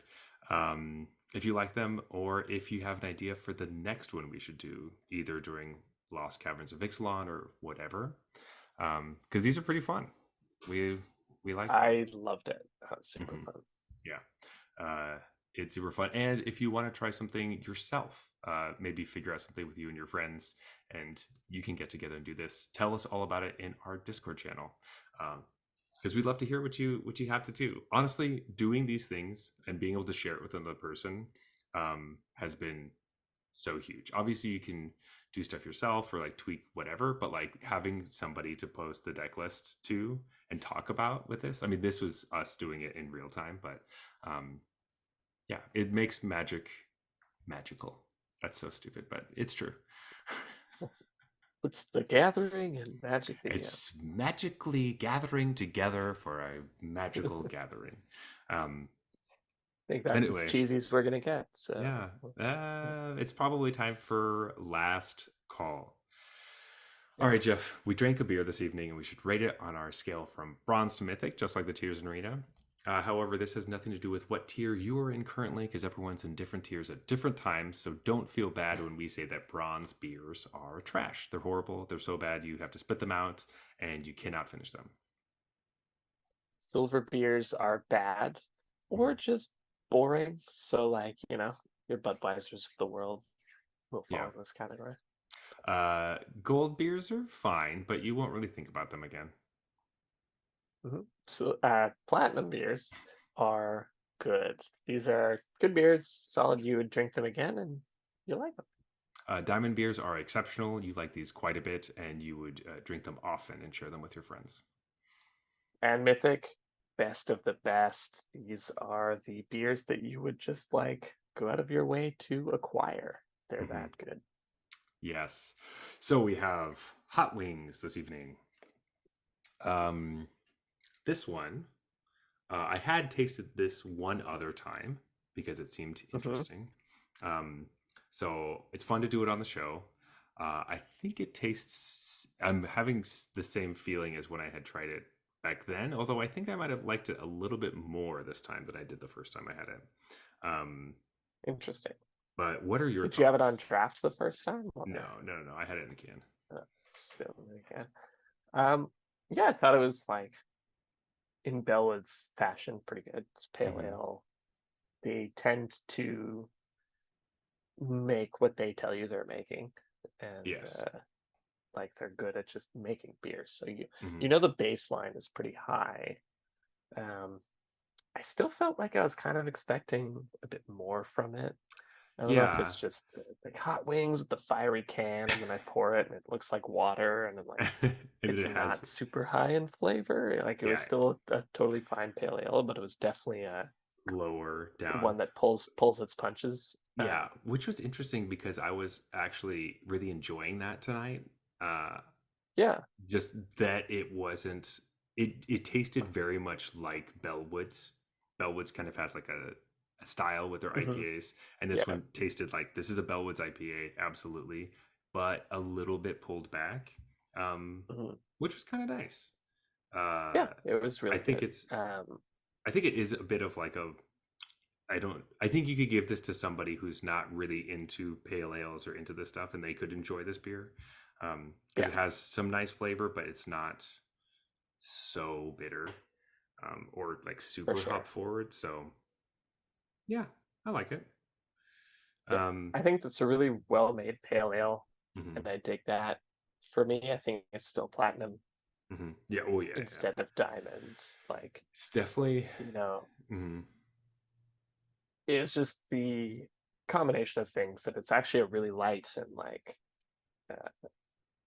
If you like them, or if you have an idea for the next one we should do, either during Lost Caverns of Ixalan or whatever. Because these are pretty fun. We we like them. I loved it. That was super Hmm. fun. Yeah. Uh, it's super fun. And if you want to try something yourself, maybe figure out something with you and your friends, and you can get together and do this. Tell us all about it in our Discord channel, because we'd love to hear what you have to do. Honestly, doing these things and being able to share it with another person has been so huge. Obviously, you can do stuff yourself or like tweak whatever, but like having somebody to post the deck list to and talk about with this. I mean, this was us doing it in real time, but um, yeah, it makes magic magical. That's so stupid, but it's true. It's the gathering and magic. Yeah. It's magically gathering together for a magical gathering. Um, I think that's as anyway, cheesy as we're gonna get. So yeah, it's probably time for last call. All yeah. right, Jeff, we drank a beer this evening and we should rate it on our scale from bronze to mythic, just like the tiers in Arena. However, this has nothing to do with what tier you are in currently, because everyone's in different tiers at different times. So don't feel bad when we say that bronze beers are trash. They're horrible. They're so bad you have to spit them out and you cannot finish them. Silver beers are bad or Mhm. just boring. So, like, your Budweisers of the world will Yeah. fall in this category. Gold beers are fine, but you won't really think about them again. So, platinum beers are good. These are good beers, solid. You would drink them again and you like them. Diamond beers are exceptional. You like these quite a bit, and you would drink them often and share them with your friends. And Mythic, best of the best. These are the beers that you would just like go out of your way to acquire. They're Hmm. that good. Yes. So we have hot wings this evening. Um, this one, I had tasted this one other time because it seemed Hmm. interesting. Um, so it's fun to do it on the show. I think it tastes. I'm having the same feeling as when I had tried it back then. Although I think I might have liked it a little bit more this time than I did the first time I had it. Um, Interesting. but what are your Did you have it on thoughts? draft the first time? No, Or no, no. I had it in a can. so again? Yeah, I thought it was like in Bellwood's fashion, pretty good. It's pale Hmm. ale. They tend to make what they tell you they're making, and Yes. like they're good at just making beer. So Hmm. the baseline is pretty high. Um, I still felt like I was kind of expecting a bit more from it. I don't know if Yeah. it's just like hot wings with the fiery can, and then I pour it and it looks like water, and I'm like, And then it's it has, not super high in flavor. Like it was yeah, still a totally fine pale ale, but it was definitely lower down. one that pulls its punches. Yeah, which was interesting because I was actually really enjoying that tonight. Uh, Yeah. just that it wasn't. It tasted very much like Bellwoods. Bellwoods kind of has like a style with their Hmm. IPAs, and this Yeah. one tasted like this is a Bellwoods IPA, absolutely, but a little bit pulled back, um, Hmm. which was kind of nice. Yeah, Uh, it was I really think good. it's. I think it is a bit of like a I don't. I think you could give this to somebody who's not really into pale ales or into this stuff, and they could enjoy this beer because Yeah, it has some nice flavor, but it's not so bitter or like for super hop sure. forward. So yeah, I like it. Yeah, Um, I think that's a really well-made pale ale, mhm, and I dig that. For me, I think it's still platinum mhm. Yeah. Oh yeah. Yeah. instead of diamond. Like, It's definitely. you know, Mhm. it's just the combination of things that it's actually a really light and like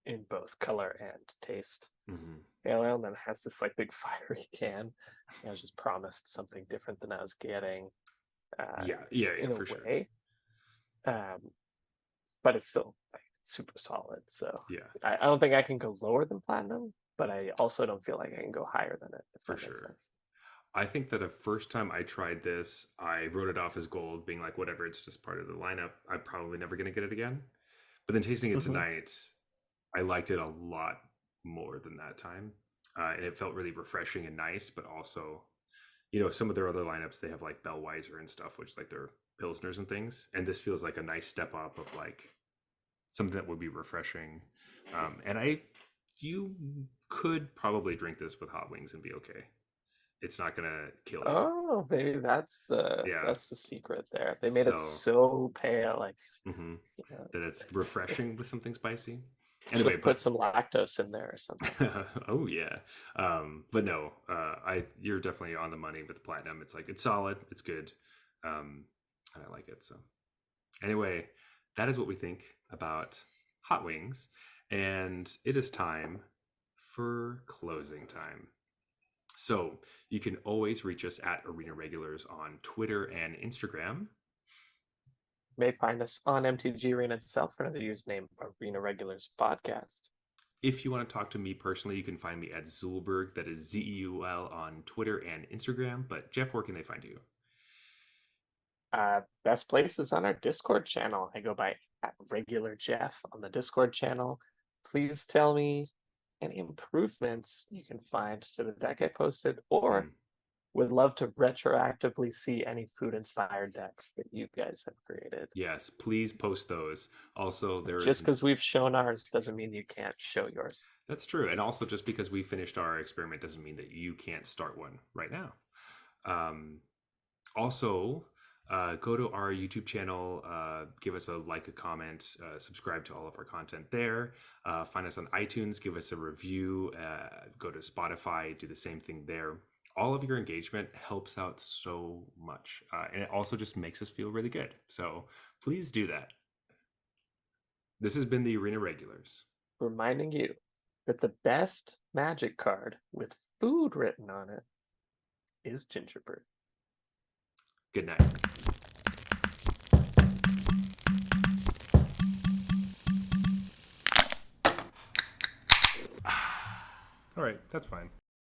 in both color and taste Mhm. pale ale, and then it has this like big fiery can. I was just promised something different than I was getting, uh, Yeah. Yeah. Yeah. in a For sure. way. Um, but it's still like super solid. So Yeah. I don't think I can go lower than platinum, but I also don't feel like I can go higher than it, if For that makes sure. sense. I think that the first time I tried this, I wrote it off as gold, being like, whatever, it's just part of the lineup. I'm probably never going to get it again. But then tasting it Hmm. tonight, I liked it a lot more than that time. And it felt really refreshing and nice, but also, some of their other lineups, they have like Bellweiser and stuff, which is like their Pilsners and things. And this feels like a nice step up of like something that would be refreshing. You could probably drink this with hot wings and be okay. It's not going to kill you. Oh, maybe Yeah. that's the secret there. They made it So, so pale, like mhm, you know, that it's refreshing with something spicy. should Anyway, have put but some lactose in there or something. oh yeah, but no, I you're definitely on the money with the platinum. It's like it's solid, it's good, and I like it. So anyway, that is what we think about hot wings, and it is time for closing time. So you can always reach us at Arena Regulars on Twitter and Instagram. You may find us on MTG Arena itself under the username Arena Regulars Podcast. If you want to talk to me personally, you can find me at Zulberg. That is Zeul on Twitter and Instagram. But Jeff, where can they find you? Best places on our Discord channel. I go by at regular Jeff on the Discord channel. Please tell me any improvements you can find to the deck I posted, or Mm. Would love to retroactively see any food inspired decks that you guys have created. Yes, please post those. Also, there Just is because we've shown ours doesn't mean you can't show yours. that's true. And also, just because we finished our experiment doesn't mean that you can't start one right now. Um, Also, go to our YouTube channel, give us a like, a comment, subscribe to all of our content there. Find us on iTunes, give us a review. Go to Spotify, do the same thing there. All of your engagement helps out so much, and it also just makes us feel really good. So please do that. This has been the Arena Regulars. Reminding you that the best magic card with food written on it is gingerbread. Good night. All right, that's fine.